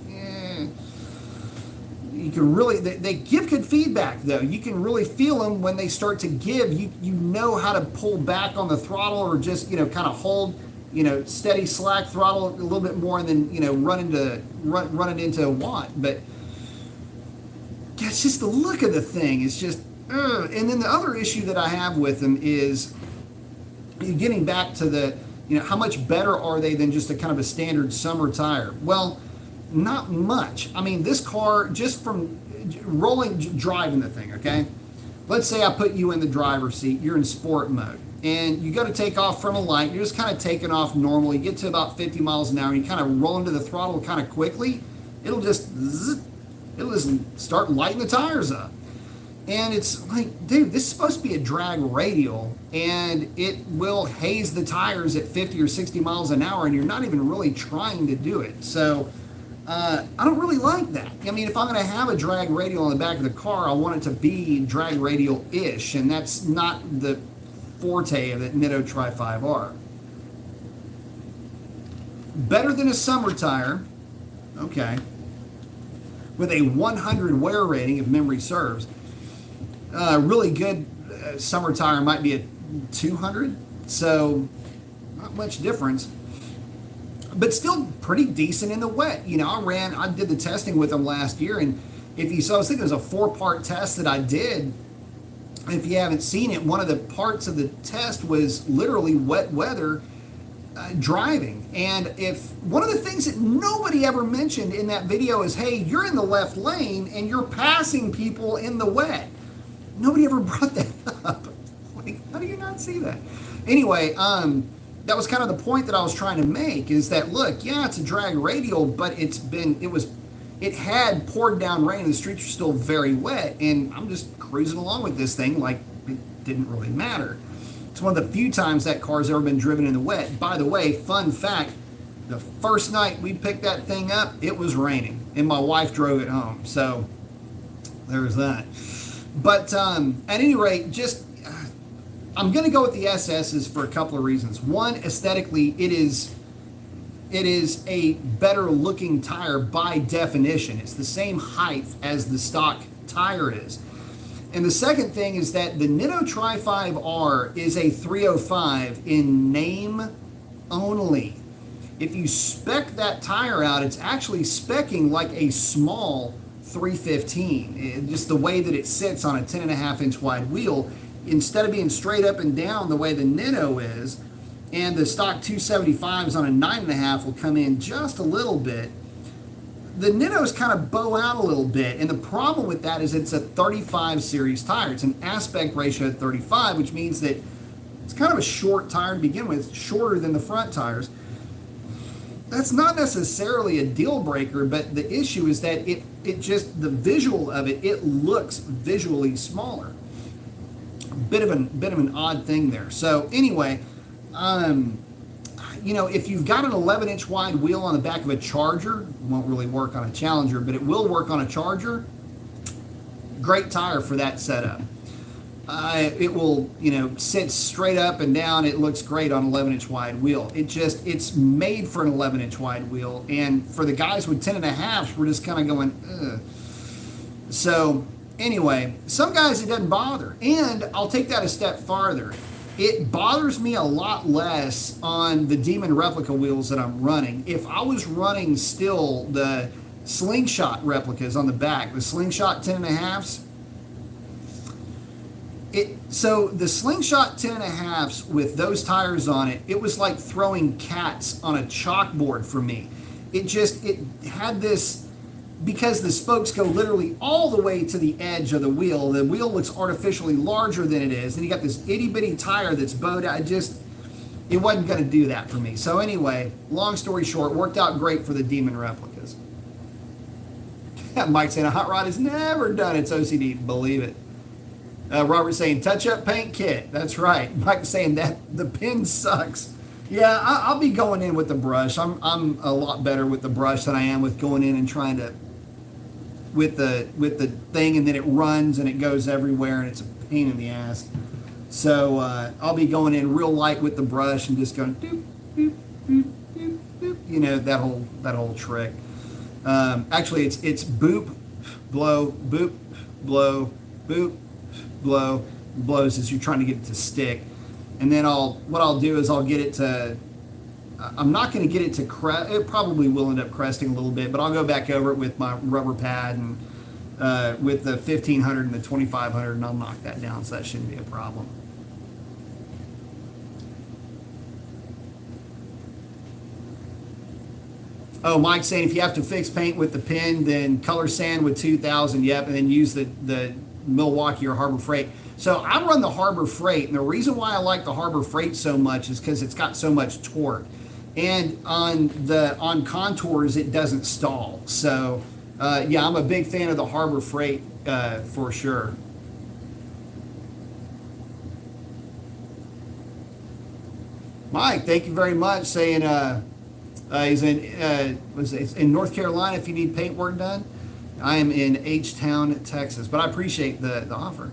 you can really they give good feedback though. You can really feel them when they start to give. You know how to pull back on the throttle or just kind of hold. Steady slack throttle a little bit more and then, run it into a watt. But it's just the look of the thing. It's just, And then the other issue that I have with them is getting back to the, how much better are they than just a kind of a standard summer tire? Well, not much. I mean, this car, just from driving the thing, okay? Let's say I put you in the driver's seat. You're in sport mode. And you got to take off from a light. You're just kind of taking off normal. You get to about 50 miles an hour. And you kind of roll into the throttle kind of quickly. It'll just start lighting the tires up. And it's like, dude, this is supposed to be a drag radial. And it will haze the tires at 50 or 60 miles an hour. And you're not even really trying to do it. So I don't really like that. I mean, if I'm going to have a drag radial on the back of the car, I want it to be drag radial-ish. And that's not the forte of the Nitto Tri-5R. Better than a summer tire, okay, with a 100 wear rating if memory serves. Really good summer tire might be a 200, so not much difference, but still pretty decent in the wet. I did the testing with them last year, and if you saw, I was thinking it was a 4-part test that I did. If you haven't seen it, one of the parts of the test was literally wet weather driving. And if one of the things that nobody ever mentioned in that video is, hey, you're in the left lane and you're passing people in the wet. Nobody ever brought that up. Like, how do you not see that? Anyway, that was kind of the point that I was trying to make is that, look, yeah, it's a drag radial, but it had poured down rain and the streets are still very wet, and I'm just cruising along with this thing like it didn't really matter. It's one of the few times that car's ever been driven in the wet. By the way, fun fact, the first night we picked that thing up, it was raining, and my wife drove it home. So there's that. But at any rate, I'm going to go with the SS's for a couple of reasons. One, aesthetically, it is a better looking tire by definition. It's the same height as the stock tire is. And the second thing is that the Nitto Tri-5R is a 305 in name only. If you spec that tire out, it's actually speccing like a small 315. Just the way that it sits on a 10.5 inch wide wheel, instead of being straight up and down the way the Nitto is, and the stock 275s on a 9.5 will come in just a little bit. The Nittos kind of bow out a little bit, and the problem with that is it's a 35 series tire. It's an aspect ratio of 35, which means that it's kind of a short tire to begin with, shorter than the front tires. That's not necessarily a deal breaker, but the issue is that it just, the visual of it, it looks visually smaller. Bit of an odd thing there. So anyway, if you've got an 11-inch wide wheel on the back of a Charger, it won't really work on a Challenger, but it will work on a Charger. Great tire for that setup. It will, sit straight up and down. It looks great on an 11-inch wide wheel. It's made for an 11-inch wide wheel, and for the guys with 10.5s, we're just kind of going, ugh. So anyway, some guys it doesn't bother, and I'll take that a step farther. It bothers me a lot less on the Demon replica wheels that I'm running. If I was running still the Slingshot replicas on the back, the Slingshot 10.5s, so the Slingshot 10.5s with those tires on it, it was like throwing cats on a chalkboard for me. It had this because the spokes go literally all the way to the edge of the wheel looks artificially larger than it is. And you got this itty bitty tire that's bowed out. It wasn't going to do that for me. So anyway, long story short, worked out great for the Demon replicas. Mike saying a hot rod has never done its OCD. Believe it. Robert saying touch-up paint kit. That's right. Mike saying that the pen sucks. Yeah, I'll be going in with the brush. I'm a lot better with the brush than I am with going in and trying to with the thing, and then it runs and it goes everywhere and it's a pain in the ass. So I'll be going in real light with the brush and just going doop, doop, doop, doop, doop, you know, that whole trick. Actually, it's boop, blow, boop, blow, boop, blow, blows as you're trying to get it to stick. And then what I'll do is I'll get it to, I'm not going to get it to crest. It probably will end up cresting a little bit, but I'll go back over it with my rubber pad and with the 1500 and the 2500, and I'll knock that down, so that shouldn't be a problem. Oh, Mike's saying if you have to fix paint with the pen, then color sand with 2000, yep, and then use the Milwaukee or Harbor Freight. So I run the Harbor Freight, and the reason why I like the Harbor Freight so much is because it's got so much torque, and on contours it doesn't stall. So yeah, I'm a big fan of the Harbor Freight for sure. Mike, thank you very much. Saying he's in North Carolina if you need paint work done. I am in H-Town, Texas, but I appreciate the offer.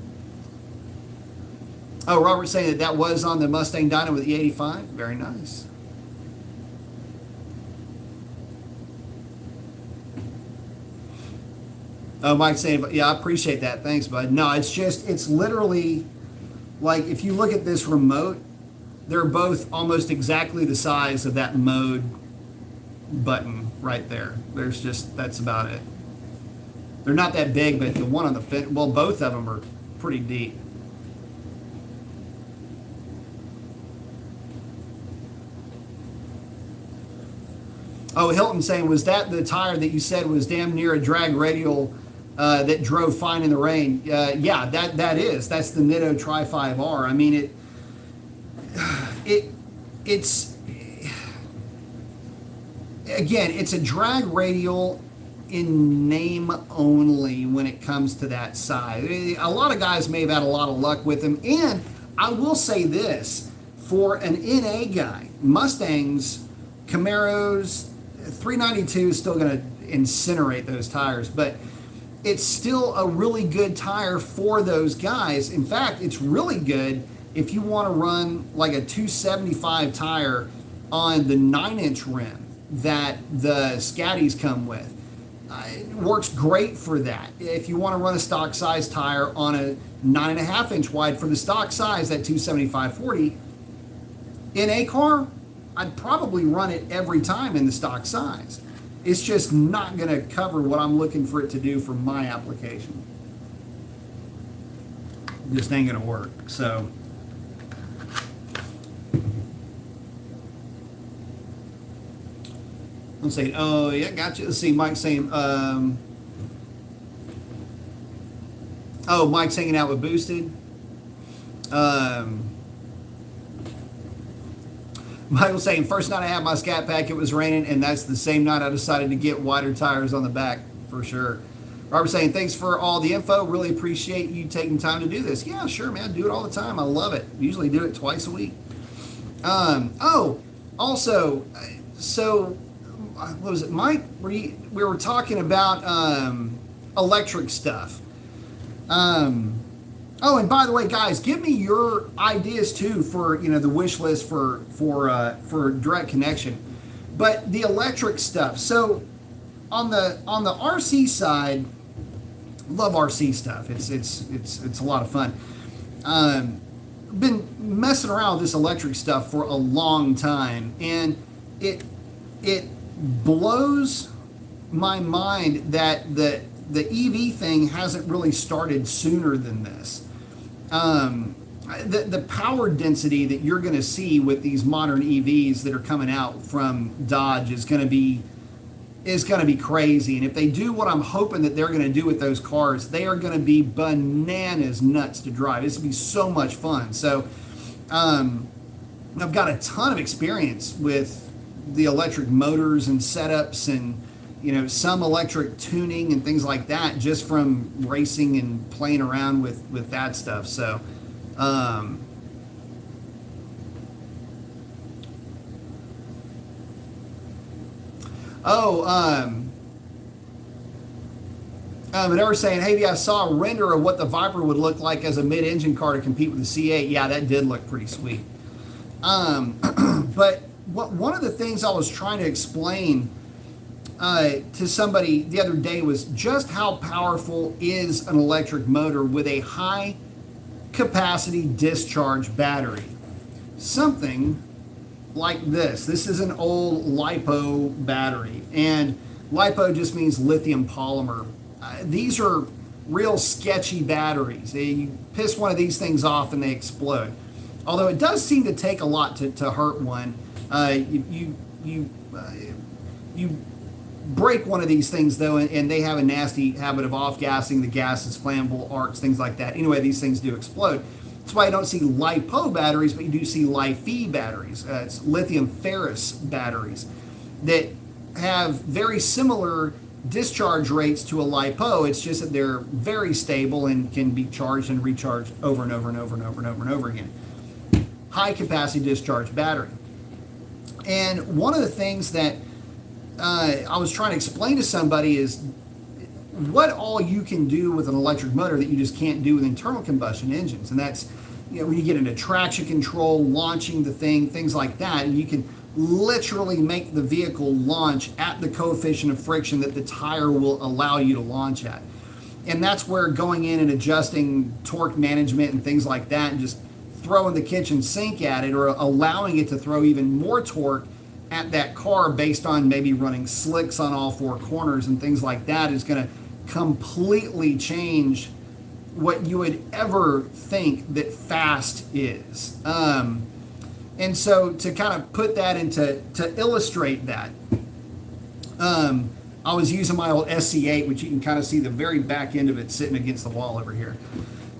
Oh, Robert's saying that was on the Mustang Dyno with the 85. Very nice. Oh, Mike's saying, yeah, I appreciate that. Thanks, bud. No, it's literally like if you look at this remote, they're both almost exactly the size of that mode button right there. That's about it. They're not that big, but the one on the fit, well, both of them are pretty deep. Oh, Hilton saying, was that the tire that you said was damn near a drag radial that drove fine in the rain? Yeah, that is. That's the Nitto Tri-5R. I mean, it's again, it's a drag radial in name only when it comes to that size. A lot of guys may have had a lot of luck with them, and I will say this, for an NA guy, Mustangs, Camaros, 392 is still going to incinerate those tires, but it's still a really good tire for those guys. In fact, it's really good if you want to run like a 275 tire on the 9-inch rim that the Scatties come with. It works great for that. If you want to run a stock size tire on a 9.5-inch wide for the stock size, that 275/40, in a car, I'd probably run it every time in the stock size. It's just not going to cover what I'm looking for it to do for my application. Just ain't going to work. So I'm saying, oh yeah, gotcha. Let's see, Mike's saying, oh, Mike's hanging out with Boosted. Michael's saying, first night I had my Scat Pack, it was raining, and that's the same night I decided to get wider tires on the back, for sure. Robert saying, thanks for all the info. Really appreciate you taking time to do this. Yeah, sure, man. Do it all the time. I love it. Usually do it twice a week. Oh, also, so, what was it, Mike? We were talking about electric stuff. Oh, and by the way, guys, give me your ideas too for the wish list for direct connection, but the electric stuff. So on the RC side, love RC stuff. It's a lot of fun. Been messing around with this electric stuff for a long time, and it blows my mind that the EV thing hasn't really started sooner than this. The power density that you're going to see with these modern EVs that are coming out from Dodge is going to be is going to be crazy. And if they do what I'm hoping that they're going to do with those cars, they are going to be bananas nuts to drive. This will be so much fun. So I've got a ton of experience with the electric motors and setups and, you know, some electric tuning and things like that just from racing and playing around with that stuff. So and they were saying, hey, I saw a render of what the Viper would look like as a mid-engine car to compete with the C8. Yeah, that did look pretty sweet. But one of the things I was trying to explain to somebody the other day was just how powerful is an electric motor with a high capacity discharge battery. Something like this. This is an old LiPo battery, and LiPo just means lithium polymer. These are real sketchy batteries. You piss one of these things off and they explode. Although it does seem to take a lot to hurt one. You break one of these things though, and they have a nasty habit of off-gassing. The gas is flammable, arcs, things like that. Anyway, these things do explode. That's why I don't see LiPo batteries, but you do see Li-Fe batteries. It's lithium ferrous batteries that have very similar discharge rates to a LiPo. It's just that they're very stable and can be charged and recharged over and over and over and over and over and over again. High capacity discharge battery. And one of the things that I was trying to explain to somebody is what all you can do with an electric motor that you just can't do with internal combustion engines. And that's, you know, when you get into traction control, launching the thing, things like that, and you can literally make the vehicle launch at the coefficient of friction that the tire will allow you to launch at. And that's where going in and adjusting torque management and things like that and just throwing the kitchen sink at it, or allowing it to throw even more torque at that car based on maybe running slicks on all four corners and things like that, is going to completely change what you would ever think that fast is. And so to kind of put that to illustrate that, I was using my old SC8, which you can kind of see the very back end of it sitting against the wall over here.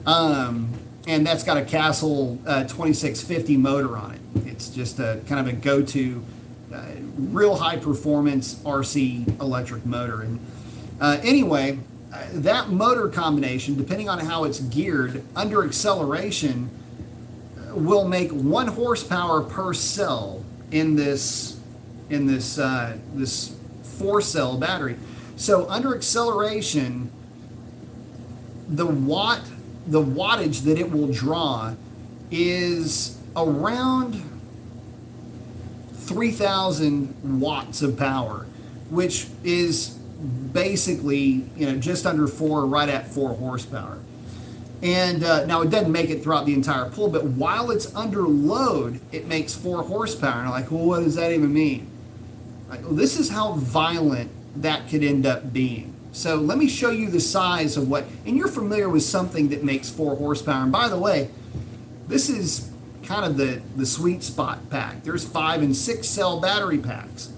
And that's got a Castle 2650 motor on it. It's just a kind of a go-to real high performance RC electric motor. And anyway, that motor combination, depending on how it's geared under acceleration, will make 1 horsepower per cell in this 4-cell battery. So under acceleration, the wattage that it will draw is around 3,000 watts of power, which is basically, you know, just under 4, right at 4 horsepower. And now it doesn't make it throughout the entire pull, but while it's under load, it makes 4 horsepower. And I'm like, well, what does that even mean? Like, well, this is how violent that could end up being. So let me show you the size of what, and you're familiar with something that makes 4 horsepower. And by the way, this is kind of the sweet spot pack. There's 5 and 6 cell battery packs,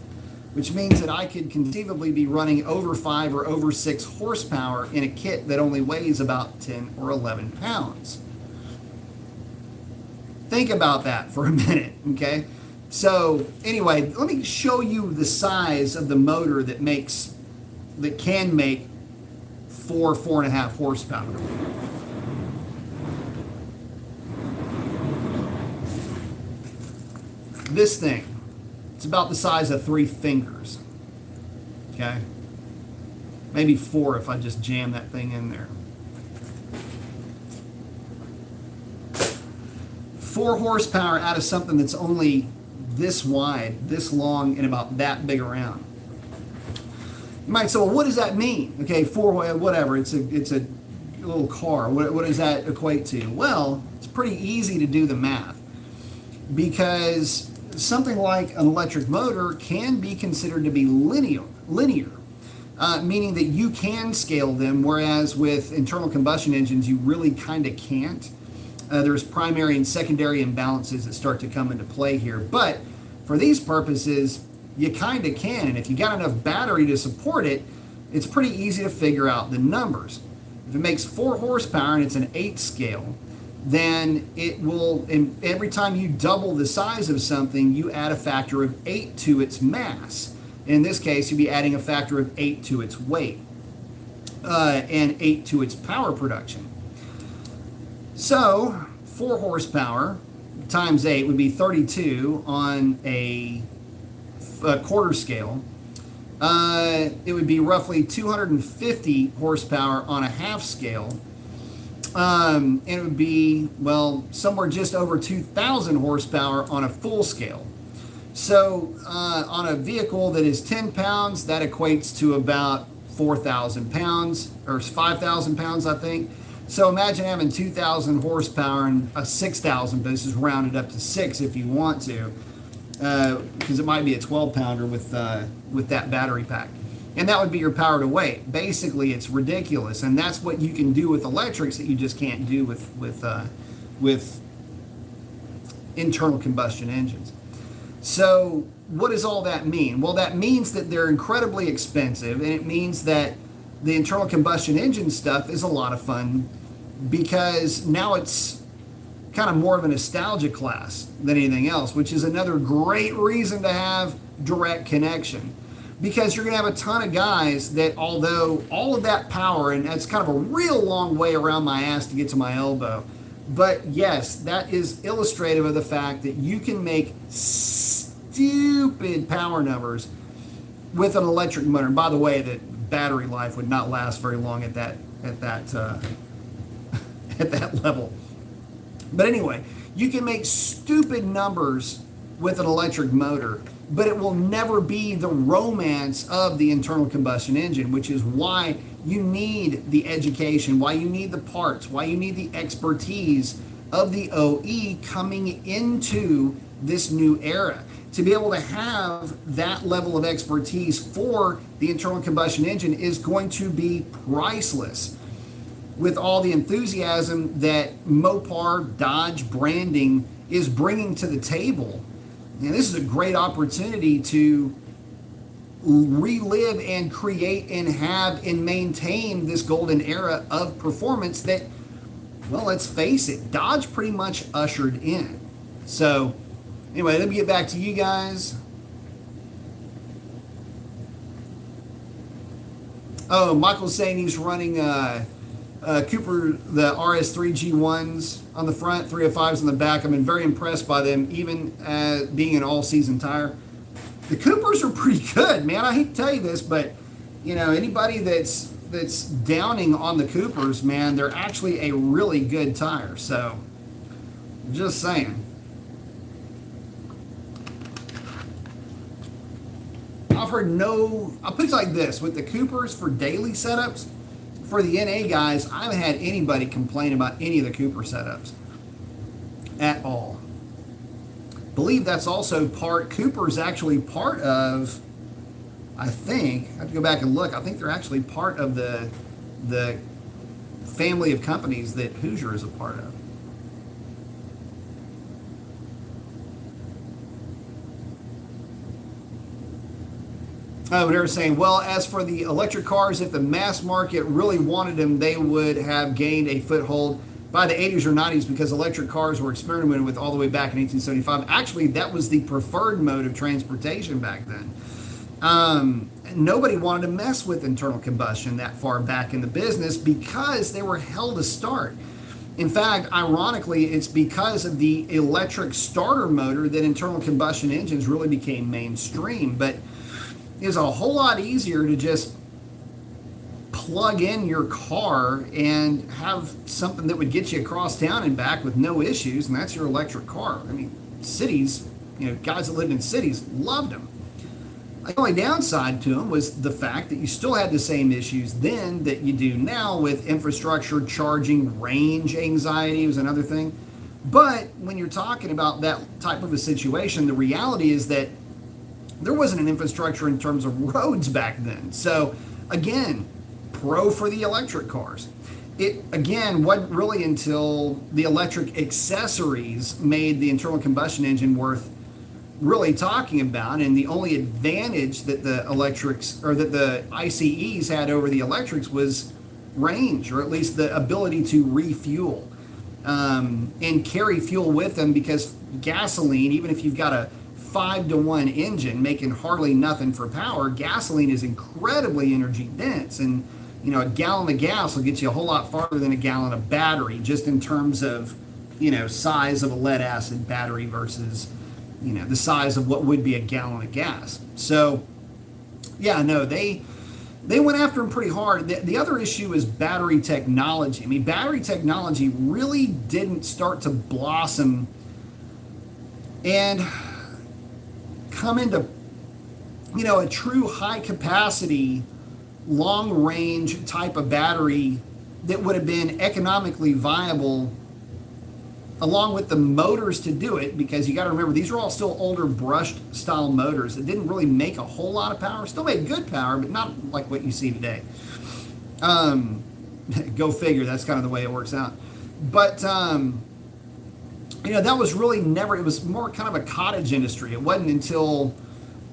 which means that I could conceivably be running over 5 or over 6 horsepower in a kit that only weighs about 10 or 11 pounds. Think about that for a minute, okay? So anyway, let me show you the size of the motor that can make 4.5 horsepower. This thing, it's about the size of 3 fingers, okay? Maybe 4 if I just jam that thing in there. 4 horsepower out of something that's only this wide, this long, and about that big around. You might say, well, what does that mean? Okay, 4, whatever, it's a little car. What does that equate to? Well, it's pretty easy to do the math, because something like an electric motor can be considered to be linear, meaning that you can scale them, whereas with internal combustion engines, you really kind of can't. There's primary and secondary imbalances that start to come into play here. But for these purposes, you kind of can. And if you got enough battery to support it, it's pretty easy to figure out the numbers. If it makes 4 horsepower and it's an 8 scale, then it will, and every time you double the size of something, you add a factor of 8 to its mass. In this case, you'd be adding a factor of 8 to its weight, and 8 to its power production. So 4 horsepower times 8 would be 32 on a quarter scale. It would be roughly 250 horsepower on a half scale. And it would be, well, somewhere just over 2,000 horsepower on a full scale. So on a vehicle that is 10 pounds, that equates to about 4,000 pounds, or 5,000 pounds, I think. So imagine having 2,000 horsepower and a 6,000, but this is rounded up to 6 if you want to, because it might be a 12-pounder with that battery pack. And that would be your power to weight. Basically, it's ridiculous, and that's what you can do with electrics that you just can't do with internal combustion engines. So what does all that mean? Well, that means that they're incredibly expensive, and it means that the internal combustion engine stuff is a lot of fun because now it's kind of more of a nostalgia class than anything else, which is another great reason to have direct connection. Because you're going to have a ton of guys that, although all of that power, and that's kind of a real long way around my ass to get to my elbow, but yes, that is illustrative of the fact that you can make stupid power numbers with an electric motor. And by the way, that battery life would not last very long at that at that level. But anyway, you can make stupid numbers with an electric motor, but it will never be the romance of the internal combustion engine, which is why you need the education, why you need the parts, why you need the expertise of the OE coming into this new era. To be able to have that level of expertise for the internal combustion engine is going to be priceless. With all the enthusiasm that Mopar Dodge branding is bringing to the table, and this is a great opportunity to relive and create and have and maintain this golden era of performance that, well, let's face it, Dodge pretty much ushered in. So anyway, let me get back to you guys. Oh, Michael's saying he's running Cooper, the RS3 G1s on the front, 305s on the back. I've been very impressed by them, even being an all-season tire. The Coopers are pretty good, man. I hate to tell you this, but you know, anybody that's downing on the Coopers, man, they're actually a really good tire. So, just saying. I've heard I'll put it like this, with the Coopers for daily setups, for the NA guys, I haven't had anybody complain about any of the Cooper setups at all. Believe that's also Cooper's actually part of, I think, I have to go back and look, I think they're actually part of the family of companies that Hoosier is a part of. But they were saying, well, as for the electric cars, if the mass market really wanted them, they would have gained a foothold by the 80s or 90s because electric cars were experimented with all the way back in 1875. Actually, that was the preferred mode of transportation back then. Nobody wanted to mess with internal combustion that far back in the business because they were hell to start. In fact, ironically, it's because of the electric starter motor that internal combustion engines really became mainstream. But it's a whole lot easier to just plug in your car and have something that would get you across town and back with no issues, and that's your electric car. I mean, cities, you know, guys that lived in cities loved them. The only downside to them was the fact that you still had the same issues then that you do now with infrastructure, charging, range anxiety was another thing. But when you're talking about that type of a situation, the reality is that there wasn't an infrastructure in terms of roads back then. So again, pro for the electric cars. It, again, wasn't really until the electric accessories made the internal combustion engine worth really talking about. And the only advantage that the electrics, or that the ICEs had over the electrics, was range, or at least the ability to refuel and carry fuel with them, because gasoline, even if you've got a 5-to-1 engine making hardly nothing for power, gasoline is incredibly energy dense. And a gallon of gas will get you a whole lot farther than a gallon of battery, just in terms of size of a lead acid battery versus the size of what would be a gallon of gas. So yeah, no, they went after them pretty hard. The other issue is battery technology. I mean, battery technology really didn't start to blossom and come into a true high capacity, long range type of battery that would have been economically viable, along with the motors to do it, because you got to remember, these are all still older brushed style motors that didn't really make a whole lot of power. Still made good power, but not like what you see today. Go figure, that's kind of the way it works out. But that was really never, it was more kind of a cottage industry. It wasn't until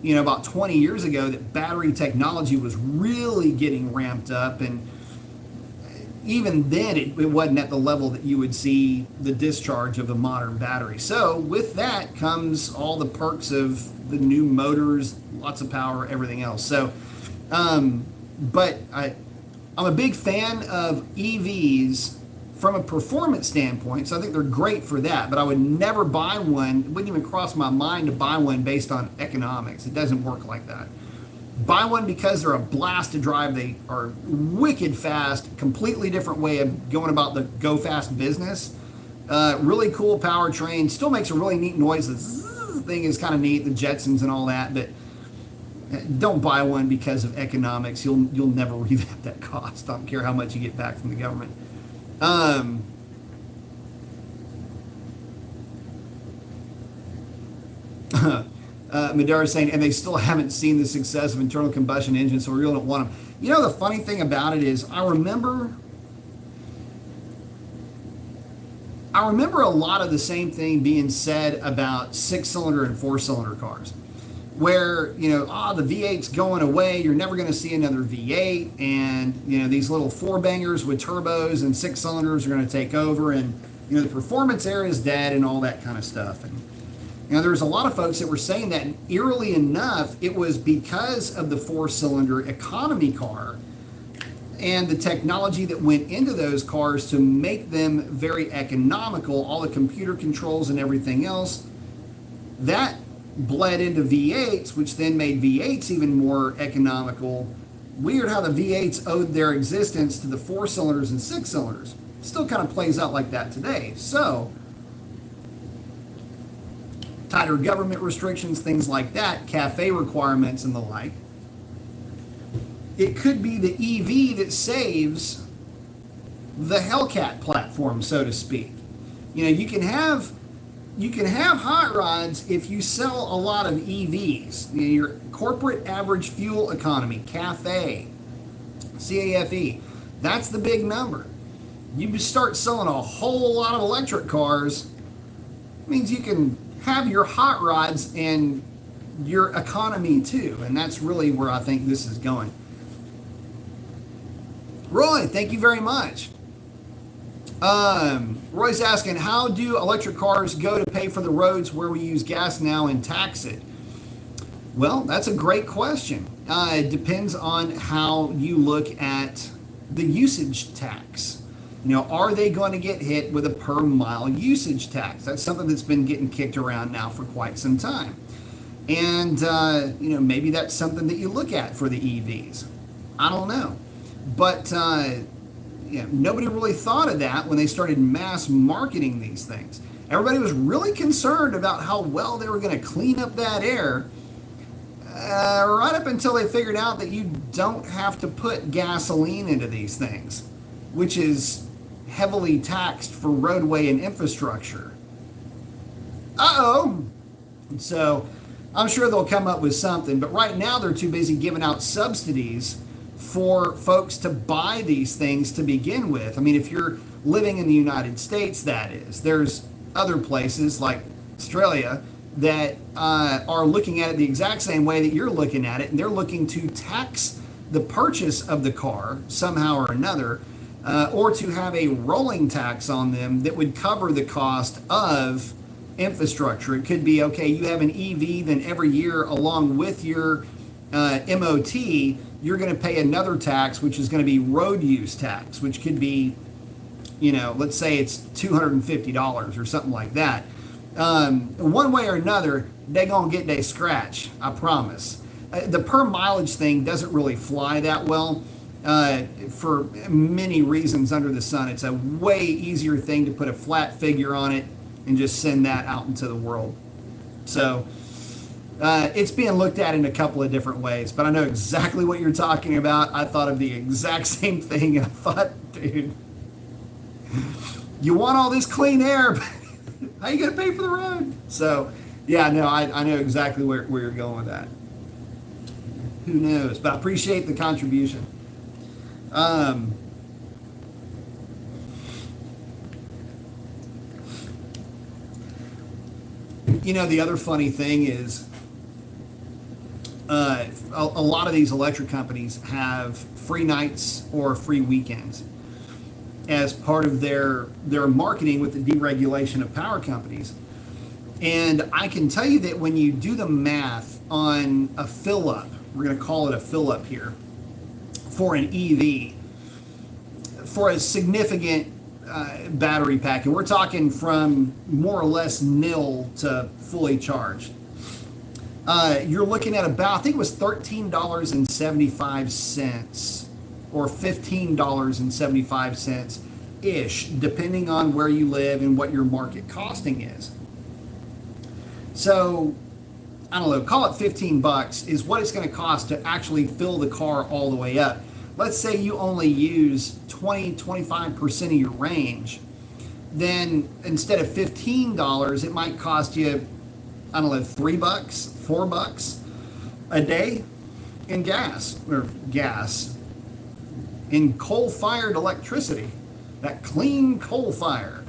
about 20 years ago that battery technology was really getting ramped up, and even then it wasn't at the level that you would see the discharge of a modern battery. So with that comes all the perks of the new motors, lots of power, everything else. So but I'm a big fan of EVs from a performance standpoint, so I think they're great for that, but I would never buy one. It wouldn't even cross my mind to buy one based on economics. It doesn't work like that. Buy one because they're a blast to drive. They are wicked fast, completely different way of going about the go fast business. Really cool powertrain, still makes a really neat noise. The zzz thing is kind of neat, the Jetsons and all that, but don't buy one because of economics. You'll never revamp that cost. I don't care how much you get back from the government. Madara saying, and they still haven't seen the success of internal combustion engines, so we really don't want them. The funny thing about it is, I remember a lot of the same thing being said about 6-cylinder and 4-cylinder cars, where the V8's going away, you're never going to see another V8, and these little 4-bangers with turbos and 6-cylinders are going to take over, and the performance era is dead and all that kind of stuff. And there was a lot of folks that were saying that, and eerily enough, it was because of the 4-cylinder economy car and the technology that went into those cars to make them very economical, all the computer controls and everything else, that bled into V8s, which then made V8s even more economical. Weird how the V8s owed their existence to the 4-cylinders and 6-cylinders. Still kind of plays out like that today. So tighter government restrictions, things like that, CAFE requirements and the like. It could be the EV that saves the Hellcat platform, so to speak. You can have hot rods if you sell a lot of EVs. Your corporate average fuel economy, CAFE, that's the big number. You start selling a whole lot of electric cars, it means you can have your hot rods and your economy too, and that's really where I think this is going. Roy, thank you very much. Roy's asking, how do electric cars go to pay for the roads where we use gas now and tax it? Well, that's a great question. It depends on how you look at the usage tax. Are they going to get hit with a per mile usage tax? That's something that's been getting kicked around now for quite some time. And, maybe that's something that you look at for the EVs. I don't know. But, nobody really thought of that when they started mass marketing these things. Everybody was really concerned about how well they were going to clean up that air, right up until they figured out that you don't have to put gasoline into these things, which is heavily taxed for roadway and infrastructure. So I'm sure they'll come up with something, but right now they're too busy giving out subsidies for folks to buy these things to begin with. I mean, if you're living in the United States, that is. There's other places like Australia that are looking at it the exact same way that you're looking at it, and they're looking to tax the purchase of the car somehow or another, or to have a rolling tax on them that would cover the cost of infrastructure. It could be, okay, you have an EV, then every year along with your MOT, you're going to pay another tax, which is going to be road use tax, which could be, let's say it's $250 or something like that. One way or another, they're going to get their scratch, I promise. The per mileage thing doesn't really fly that well for many reasons under the sun. It's a way easier thing to put a flat figure on it and just send that out into the world. So it's being looked at in a couple of different ways, but I know exactly what you're talking about. I thought of the exact same thing, and I thought, dude, you want all this clean air, but how are you going to pay for the road? So, yeah, no, I know exactly where you're going with that. Who knows? But I appreciate the contribution. The other funny thing is a lot of these electric companies have free nights or free weekends as part of their marketing with the deregulation of power companies. And I can tell you that when you do the math on a fill-up, we're going to call it a fill-up here, for an EV, for a significant battery pack, and we're talking from more or less nil to fully charged, you're looking at about, I think it was $13.75 or $15.75 ish, depending on where you live and what your market costing is. So I don't know, call it 15 bucks is what it's going to cost to actually fill the car all the way up. Let's say you only use 20-25% of your range, then instead of $15, it might cost you, I don't know, $3, $4 a day in gas, in coal-fired electricity, that clean coal fire.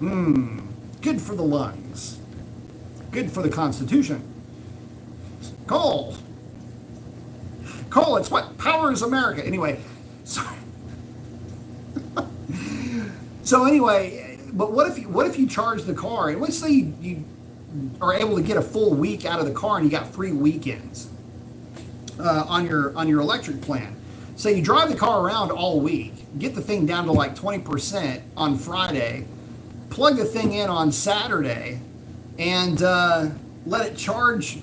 Good for the lungs, good for the Constitution. Coal, it's what powers America. Anyway, sorry. So anyway, but what if you charge the car, and let's say you are able to get a full week out of the car and you got free weekends on your electric plan. So you drive the car around all week, get the thing down to like 20% on Friday, plug the thing in on Saturday, and let it charge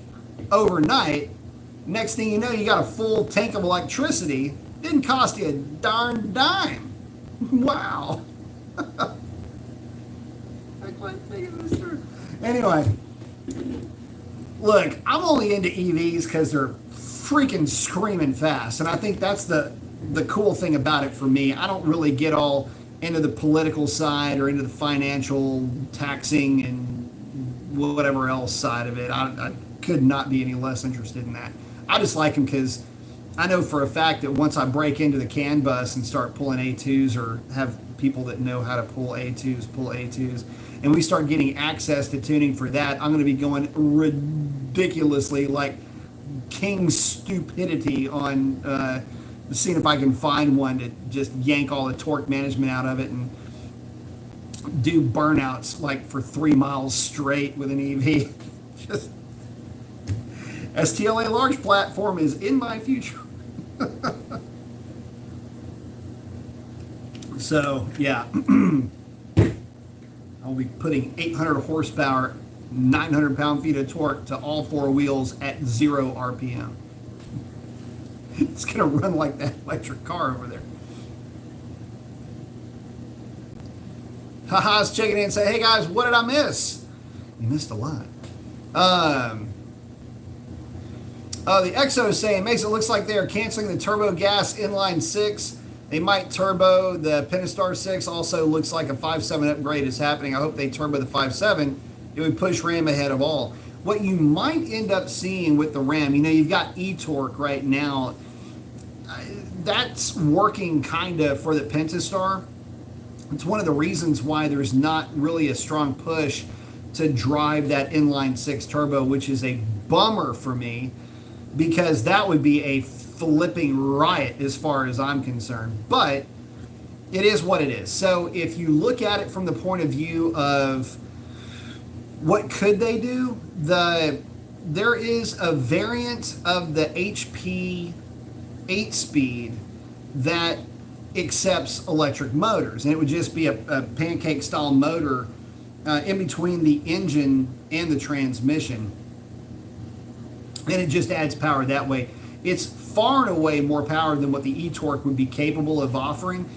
overnight. Next thing you know, you got a full tank of electricity. Didn't cost you a darn dime. Wow. I couldn't think of this through. Anyway, look, I'm only into EVs because they're freaking screaming fast, and I think that's the cool thing about it for me. I don't really get all into the political side or into the financial taxing and whatever else side of it. I could not be any less interested in that. I just like them because I know for a fact that once I break into the CAN bus and start pulling A2s, or have people that know how to pull A2s, and we start getting access to tuning for that, I'm going to be going ridiculously like king stupidity on seeing if I can find one to just yank all the torque management out of it and do burnouts like for 3 miles straight with an EV. Just STLA large platform is in my future. So yeah, I'll be putting 800 horsepower, 900 pound-feet of torque to all four wheels at 0 RPM. It's gonna run like that electric car over there. Haha's checking in and say, hey guys, what did I miss? You missed a lot. The EXO is saying, makes it looks like they are canceling the turbo gas inline 6. They might turbo the Pentastar 6. Also looks like a 5.7 upgrade is happening. I hope they turbo the 5.7. It would push Ram ahead of all. What you might end up seeing with the Ram, you've got eTorque right now. That's working kind of for the Pentastar. It's one of the reasons why there's not really a strong push to drive that inline six turbo, which is a bummer for me because that would be a flipping riot as far as I'm concerned. But it is what it is. So if you look at it from the point of view of what could they do, there is a variant of the HP 8-speed that accepts electric motors, and it would just be a pancake style motor in between the engine and the transmission, and it just adds power that way. It's far and away more power than what the e-torque would be capable of offering.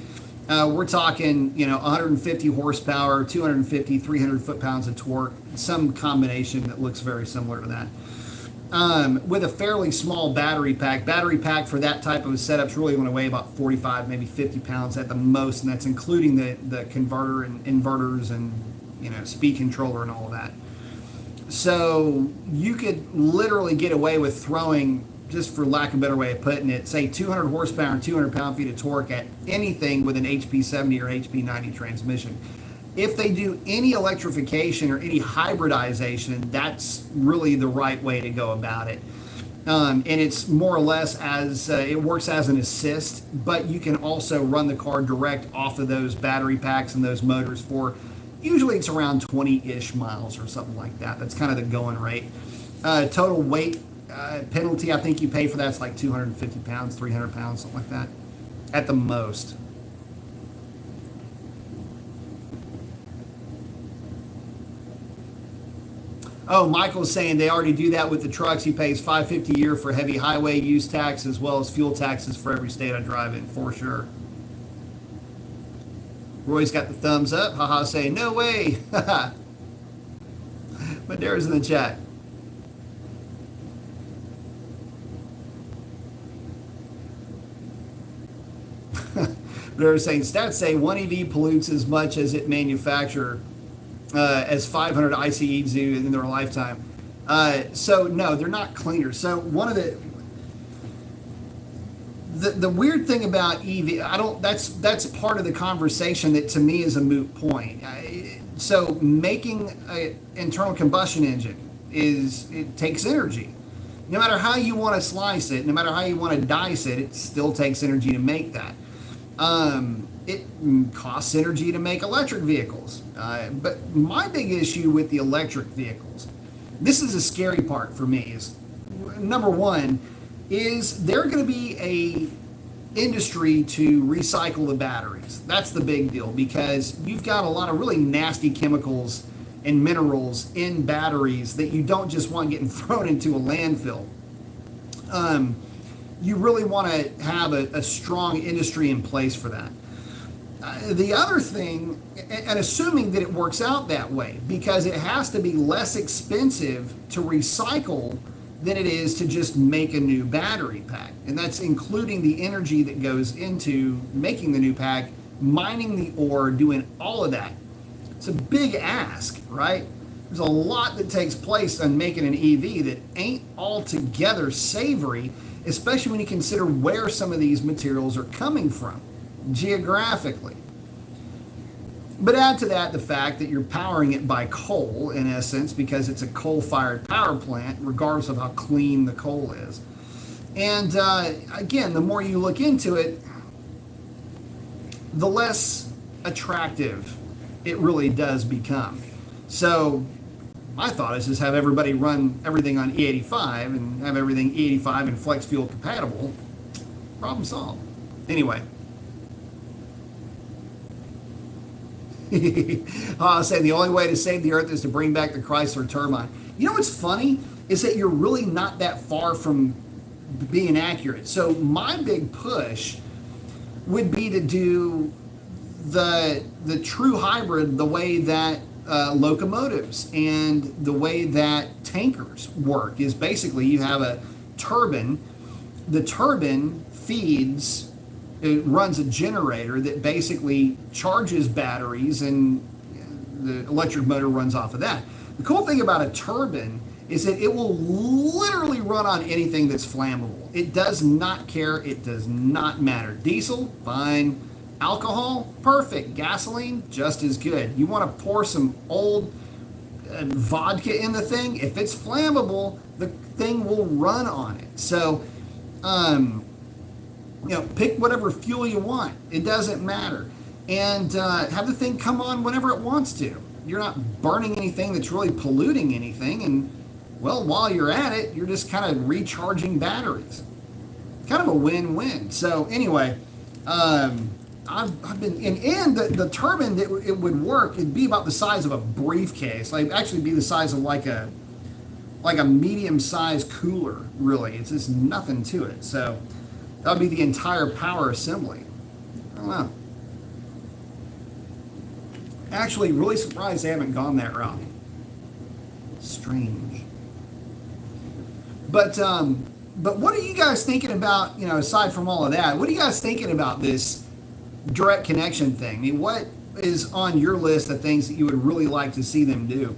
We're talking, 150 horsepower, 250, 300 foot-pounds of torque, some combination that looks very similar to that. With a fairly small battery pack. Battery pack for that type of a setup is really going to weigh about 45, maybe 50 pounds at the most, and that's including the converter and inverters and speed controller and all of that. So you could literally get away with throwing, just for lack of a better way of putting it, say 200 horsepower and 200 pound-feet of torque at anything with an HP 70 or HP 90 transmission. If they do any electrification or any hybridization, that's really the right way to go about it. And it's more or less as it works as an assist, but you can also run the car direct off of those battery packs and those motors for, usually it's around 20-ish miles or something like that. That's kind of the going rate. Total weight penalty, I think you pay for that's like 250 pounds, 300 pounds, something like that, at the most. Oh, Michael's saying they already do that with the trucks. He pays $550 a year for heavy highway use tax as well as fuel taxes for every state I drive in, for sure. Roy's got the thumbs up. Haha, saying, no way. Madera's in the chat. They're saying stats say one EV pollutes as much as it manufactures as 500 ICEs do in their lifetime. So no, they're not cleaner. So one of the weird thing about EV, that's part of the conversation that to me is a moot point. So making an internal combustion engine it takes energy. No matter how you want to slice it, no matter how you want to dice it, it still takes energy to make that. It costs energy to make electric vehicles. But my big issue with the electric vehicles, this is a scary part for me, is number one, is there going to be a industry to recycle the batteries? That's the big deal, because you've got a lot of really nasty chemicals and minerals in batteries that you don't just want getting thrown into a landfill. You really want to have a strong industry in place for that. The other thing, and assuming that it works out that way, because it has to be less expensive to recycle than it is to just make a new battery pack. And that's including the energy that goes into making the new pack, mining the ore, doing all of that. It's a big ask, right? There's a lot that takes place on making an EV that ain't altogether savory, especially when you consider where some of these materials are coming from geographically. But add to that the fact that you're powering it by coal, in essence, because it's a coal-fired power plant, regardless of how clean the coal is. And again, the more you look into it, the less attractive it really does become. So my thought is just have everybody run everything on E85 and have everything E85 and flex fuel compatible. Problem solved. Anyway. Saying the only way to save the earth is to bring back the Chrysler turbine. You know what's funny is that you're really not that far from being accurate. So my big push would be to do the true hybrid the way that locomotives and the way that tankers work, is basically you have a turbine. The turbine feeds, it runs a generator that basically charges batteries, and the electric motor runs off of that. The cool thing about a turbine is that it will literally run on anything that's flammable. It does not care. It does not matter. Diesel, fine. Alcohol, perfect. Gasoline, just as good. You want to pour some old vodka in the thing, if it's flammable, the thing will run on it. So, pick whatever fuel you want. It doesn't matter. And have the thing come on whenever it wants to. You're not burning anything that's really polluting anything. And, well, while you're at it, you're just kind of recharging batteries. Kind of a win-win. So, anyway, I've been, and the turbine that it would work, it'd be about the size of a briefcase. Like, actually be the size of like a medium-sized cooler, really. It's just nothing to it. So, that would be the entire power assembly. I don't know. Actually, really surprised they haven't gone that route. Strange. But what are you guys thinking about, aside from all of that, what are you guys thinking about this direct connection thing? I mean, what is on your list of things that you would really like to see them do?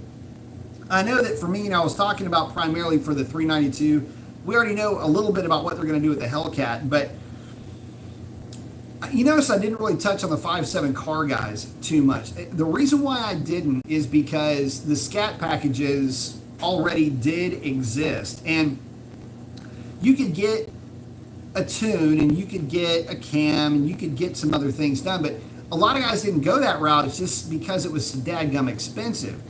I know that for me, I was talking about primarily for the 392. We already know a little bit about what they're going to do with the Hellcat, but you notice I didn't really touch on the 5.7 car guys too much. The reason why I didn't is because the scat packages already did exist, and you could get a tune and you could get a cam and you could get some other things done, but a lot of guys didn't go that route. It's just because it was dadgum expensive.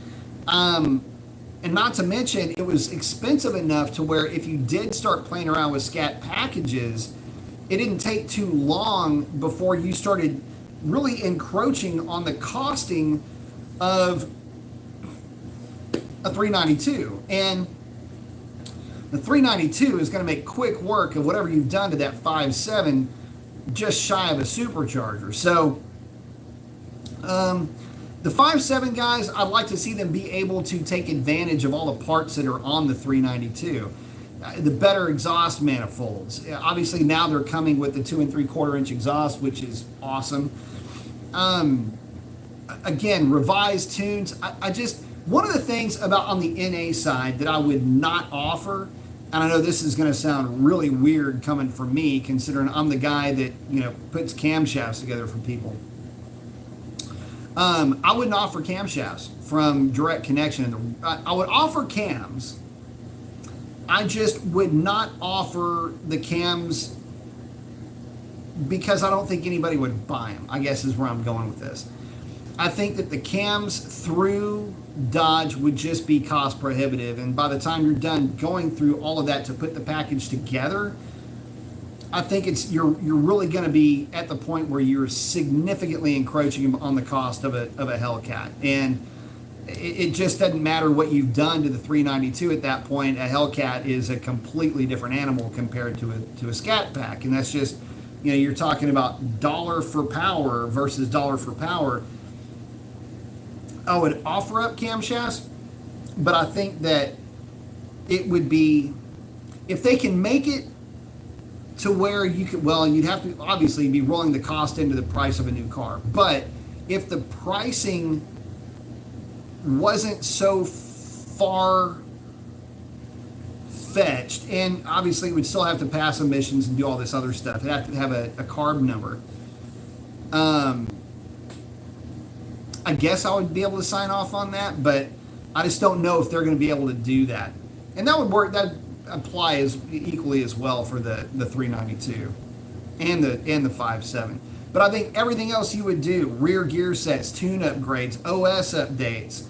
And not to mention, it was expensive enough to where if you did start playing around with scat packages, it didn't take too long before you started really encroaching on the costing of a 392. And the 392 is going to make quick work of whatever you've done to that 5.7 just shy of a supercharger. So, the 5.7 guys, I'd like to see them be able to take advantage of all the parts that are on the 392. The better exhaust manifolds. Obviously, now they're coming with the 2 3/4 inch exhaust, which is awesome. Again, revised tunes. I just, one of the things about on the NA side that I would not offer, and I know this is going to sound really weird coming from me, considering I'm the guy that puts camshafts together for people. I wouldn't offer camshafts from direct connection. I would offer cams. I just would not offer the cams because I don't think anybody would buy them, I guess is where I'm going with this. I think that the cams through Dodge would just be cost prohibitive, and by the time you're done going through all of that to put the package together, I think you're really going to be at the point where you're significantly encroaching on the cost of a Hellcat, and it just doesn't matter what you've done to the 392 at that point. A Hellcat is a completely different animal compared to a scat pack, and that's just you're talking about dollar for power versus dollar for power. I would offer up camshafts, but I think that it would be, if they can make it to where you could, you'd have to obviously be rolling the cost into the price of a new car. But if the pricing wasn't so far fetched, and obviously we'd still have to pass emissions and do all this other stuff, it'd have to have a carb number. I guess I would be able to sign off on that, but I just don't know if they're going to be able to do that. And that would work. That applies equally as well for the 392 and the 5.7. But I think everything else you would do, rear gear sets, tune upgrades, OS updates,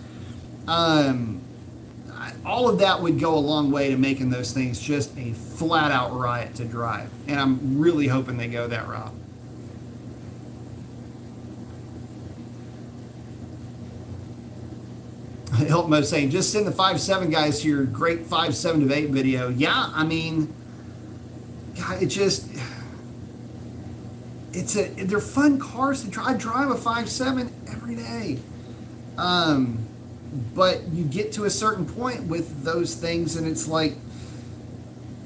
all of that would go a long way to making those things just a flat out riot to drive. And I'm really hoping they go that route. Hilton saying, just send the 5.7 guys to your great 5.7 to 8 video. Yeah, I mean, God, they're fun cars to drive. I drive a 5.7 every day. But you get to a certain point with those things, and it's like,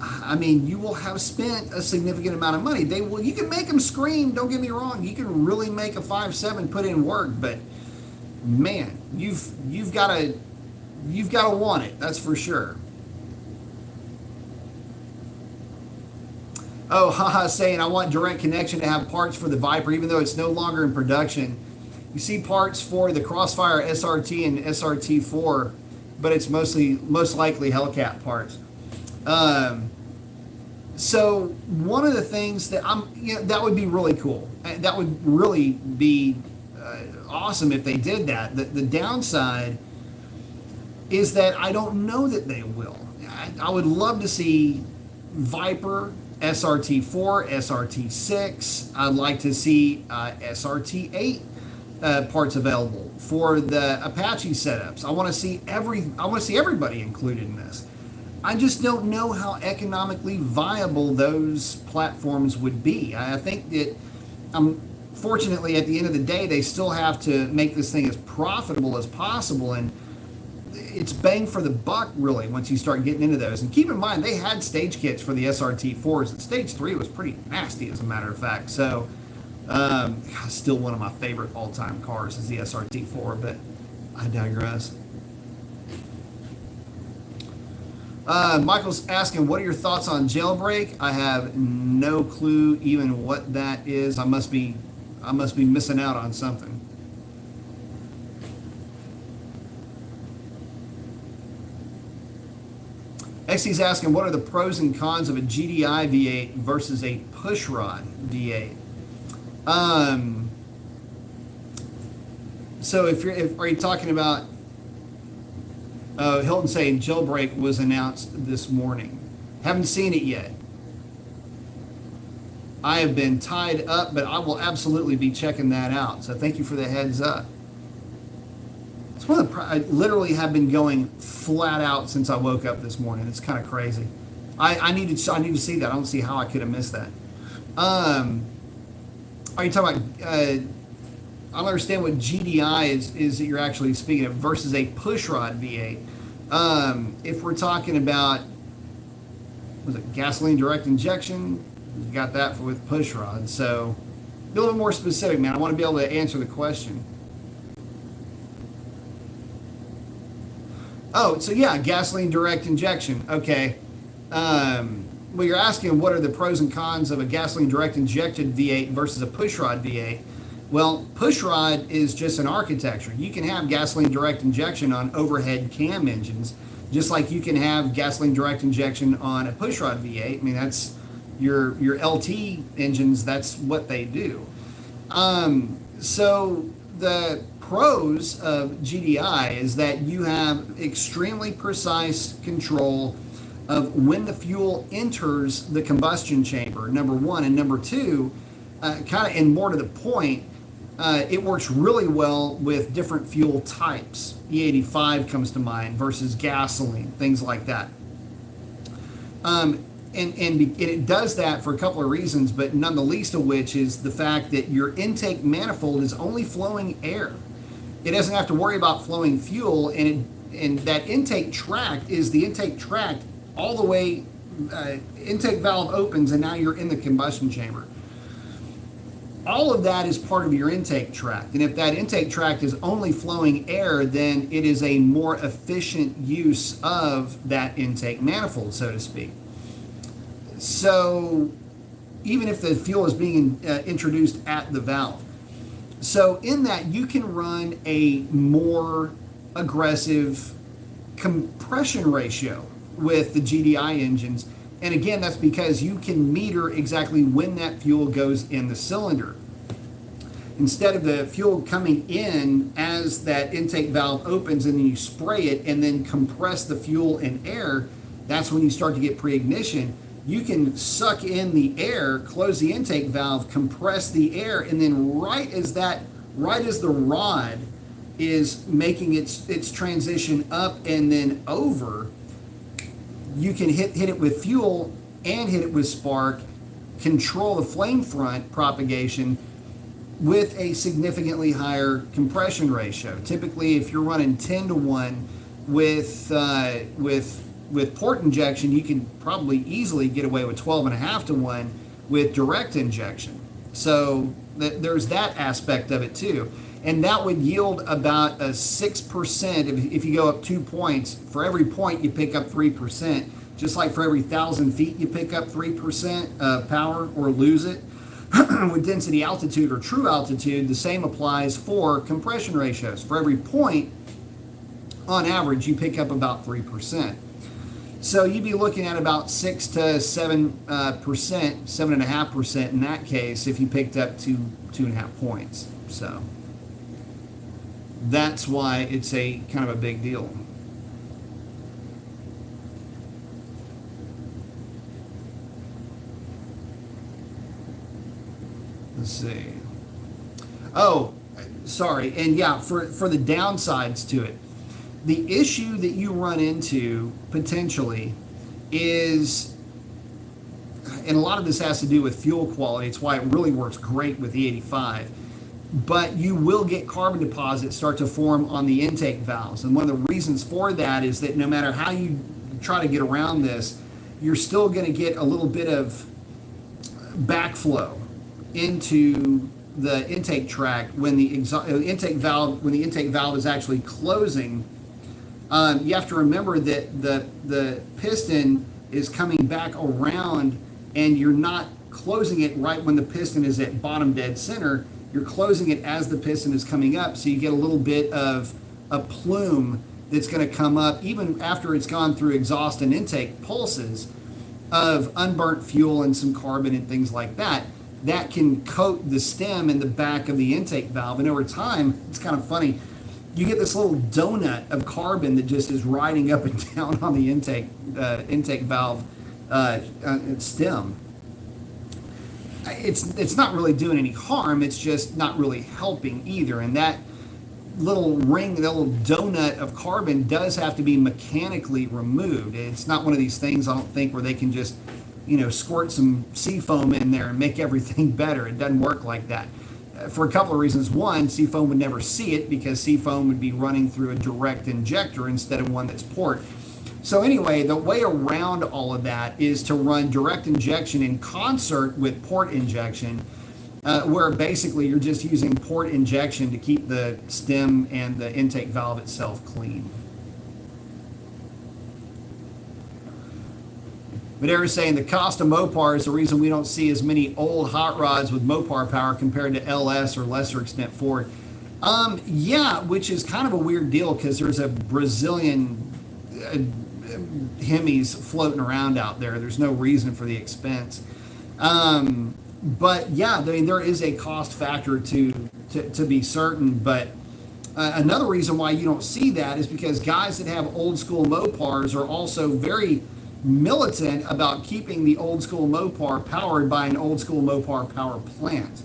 I mean, you will have spent a significant amount of money. You can make them scream. Don't get me wrong. You can really make a 5.7 put in work, but man, you've got to want it. That's for sure. Oh, haha, saying I want direct connection to have parts for the Viper, even though it's no longer in production. You see parts for the Crossfire SRT and SRT4 but it's most likely Hellcat parts. So one of the things that that would be really cool. That would really be awesome if they did that. The downside is that I don't know that they will. I would love to see Viper, SRT4, SRT6. I'd like to see SRT8 parts available for the Apache setups. I want to see everybody included in this. I just don't know how economically viable those platforms would be. I think that, fortunately, at the end of the day, they still have to make this thing as profitable as possible, and it's bang for the buck, really, once you start getting into those. And keep in mind, they had stage kits for the SRT4s, and stage 3 was pretty nasty, as a matter of fact. So, still one of my favorite all-time cars is the SRT4, but I digress. Michael's asking, what are your thoughts on jailbreak? I have no clue even what that is. I must be missing out on something. XC's asking, what are the pros and cons of a GDI V8 versus a pushrod V8? So are you talking about? Hilton saying jailbreak was announced this morning. Haven't seen it yet. I have been tied up, but I will absolutely be checking that out. So thank you for the heads up. It's one of the I literally have been going flat out since I woke up this morning. It's kind of crazy. I need to see that. I don't see how I could have missed that. Are you talking about? I don't understand what GDI is that you're actually speaking of versus a pushrod V8. If we're talking about, was it gasoline direct injection? You got that with pushrod. So be a little more specific, man. I want to be able to answer the question. Oh, so yeah, gasoline direct injection. Okay. Well, you're asking what are the pros and cons of a gasoline direct injected V8 versus a pushrod V8. Well, pushrod is just an architecture. You can have gasoline direct injection on overhead cam engines, just like you can have gasoline direct injection on a pushrod V8. I mean, that's your LT engines, that's what they do. So the pros of GDI is that you have extremely precise control of when the fuel enters the combustion chamber, number one. And number two, kind of and more to the point, it works really well with different fuel types. E85 comes to mind versus gasoline, things like that. And it does that for a couple of reasons, but none the least of which is the fact that your intake manifold is only flowing air. It doesn't have to worry about flowing fuel, and that intake tract is the intake tract all the way, intake valve opens, and now you're in the combustion chamber. All of that is part of your intake tract, and if that intake tract is only flowing air, then it is a more efficient use of that intake manifold, so to speak. So even if the fuel is being introduced at the valve. So in that, you can run a more aggressive compression ratio with the GDI engines. And again, that's because you can meter exactly when that fuel goes in the cylinder. Instead of the fuel coming in as that intake valve opens and then you spray it and then compress the fuel and air, that's when you start to get pre-ignition. You can suck in the air, close the intake valve, compress the air, and then right as the rod is making its transition up and then over, you can hit it with fuel and hit it with spark, control the flame front propagation with a significantly higher compression ratio. Typically, if you're running 10-to-1 with port injection, you can probably easily get away with 12.5-to-1 with direct injection. So there's that aspect of it too. And that would yield about a 6%. If you go up 2 points, for every point you pick up 3%, just like for every 1,000 feet you pick up 3% power or lose it. With density altitude or true altitude, the same applies for compression ratios. For every point on average, you pick up about 3%. So you'd be looking at about 6 to 7%, 7.5% in that case if you picked up 2.5 points. So that's why it's a kind of a big deal. Let's see. Oh, sorry. And yeah, for the downsides to it, the issue that you run into potentially is, and a lot of this has to do with fuel quality. It's why it really works great with E85. But you will get carbon deposits start to form on the intake valves. And one of the reasons for that is that no matter how you try to get around this, you're still going to get a little bit of backflow into the intake tract when the intake valve is actually closing. You have to remember that the piston is coming back around, and you're not closing it right when the piston is at bottom dead center. You're closing it as the piston is coming up, so you get a little bit of a plume that's going to come up even after it's gone through exhaust and intake pulses of unburnt fuel and some carbon and things like that. That can coat the stem in the back of the intake valve, and over time, it's kind of funny, you get this little donut of carbon that just is riding up and down on the intake valve stem. It's not really doing any harm. It's just not really helping either. And that little ring, that little donut of carbon does have to be mechanically removed. It's not one of these things, I don't think, where they can just, squirt some seafoam in there and make everything better. It doesn't work like that. For a couple of reasons. One, seafoam would never see it because seafoam would be running through a direct injector instead of one that's port. So anyway, the way around all of that is to run direct injection in concert with port injection, where basically you're just using port injection to keep the stem and the intake valve itself clean. But Eric's saying the cost of Mopar is the reason we don't see as many old hot rods with Mopar power compared to LS or lesser extent Ford. Yeah, which is kind of a weird deal because there's a Brazilian Hemis floating around out there. There's no reason for the expense. But yeah, I mean, there is a cost factor to be certain. But another reason why you don't see that is because guys that have old school Mopars are also very militant about keeping the old school Mopar powered by an old school Mopar power plant.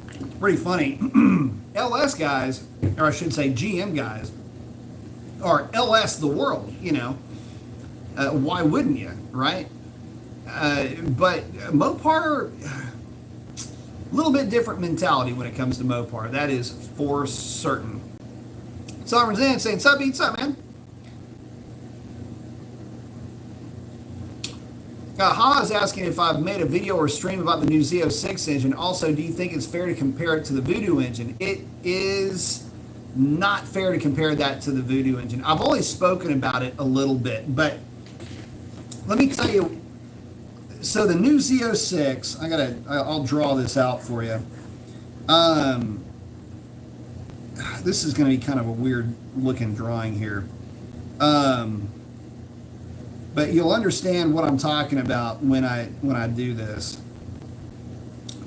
It's pretty funny. LS guys, or I should say GM guys, are LS the world, why wouldn't you, right? But Mopar, a little bit different mentality when it comes to Mopar. That is for certain. Sovereign's in saying, "Sup, eat up, man." Ha is asking if I've made a video or stream about the new Z06 engine. Also, do you think it's fair to compare it to the Voodoo engine? It is not fair to compare that to the Voodoo engine. I've only spoken about it a little bit, but let me tell you. So the new Z06, I'll draw this out for you. This is going to be kind of a weird looking drawing here. But you'll understand what I'm talking about when I do this.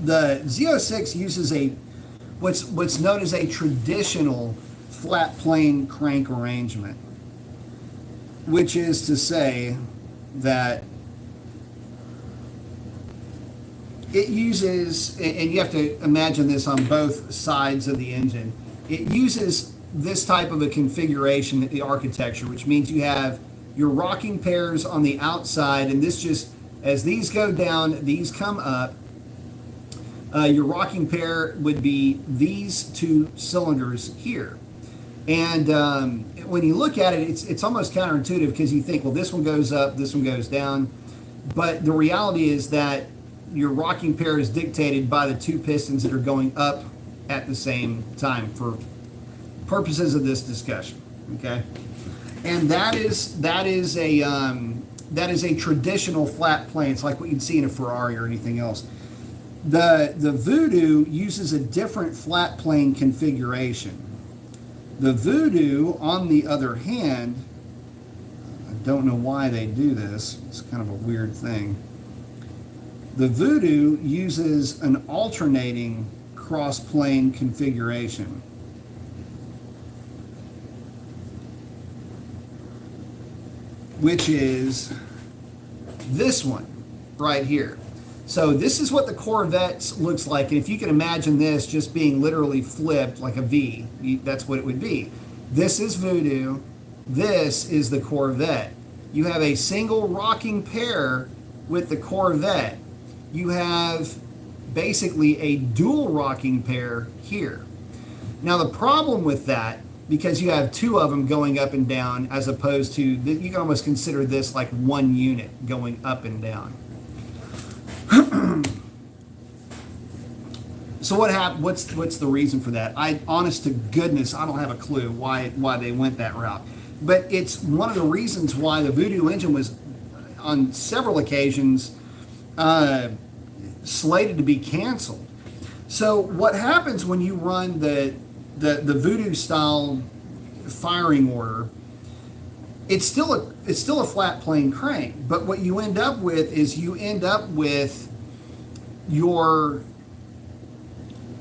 The Z06 uses what's known as a traditional flat plane crank arrangement, which is to say that it uses, and you have to imagine this on both sides of the engine, it uses this type of a configuration, the architecture, which means you have your rocking pairs on the outside, and this just, as these go down, these come up. Your rocking pair would be these two cylinders here. And when you look at it, it's almost counterintuitive because you think, well, this one goes up, this one goes down. But the reality is that your rocking pair is dictated by the two pistons that are going up at the same time for purposes of this discussion, okay? And that is a traditional flat plane. It's like what you'd see in a Ferrari or anything else. The Voodoo uses a different flat plane configuration. The Voodoo, on the other hand, I don't know why they do this. It's kind of a weird thing. The Voodoo uses an alternating cross-plane configuration. Which is this one right here. So this is what the Corvette looks like, and if you can imagine this just being literally flipped like a V, that's what it would be. This is Voodoo, this is the Corvette. You have a single rocking pair with the Corvette. You have basically a dual rocking pair here. Now the problem with that, because you have two of them going up and down, as opposed to, you can almost consider this like one unit going up and down. So what happened? What's the reason for that? Honest to goodness, I don't have a clue why they went that route. But it's one of the reasons why the Voodoo engine was, on several occasions, slated to be canceled. So what happens when you run the Voodoo style firing order? It's still a flat plane crank, but what you end up with is your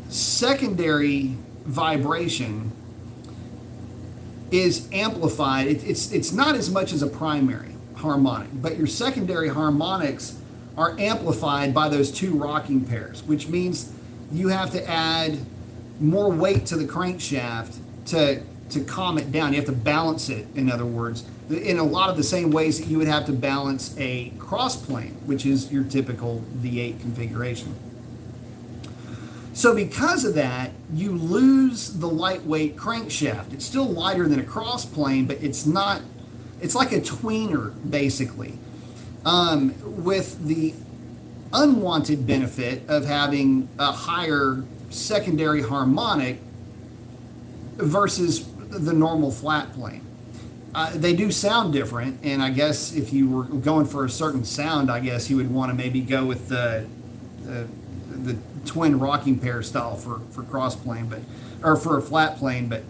secondary vibration is amplified. It's not as much as a primary harmonic, but your secondary harmonics are amplified by those two rocking pairs, which means you have to add more weight to the crankshaft to calm it down. You have to balance it, in other words, in a lot of the same ways that you would have to balance a cross plane, which is your typical V8 configuration. So because of that, you lose the lightweight crankshaft. It's still lighter than a cross plane, but it's not, it's like a tweener, basically. With the unwanted benefit of having a higher secondary harmonic versus the normal flat plane. They do sound different, and I guess if you were going for a certain sound, I guess you would want to maybe go with the twin rocking pair style for cross plane, or for a flat plane, but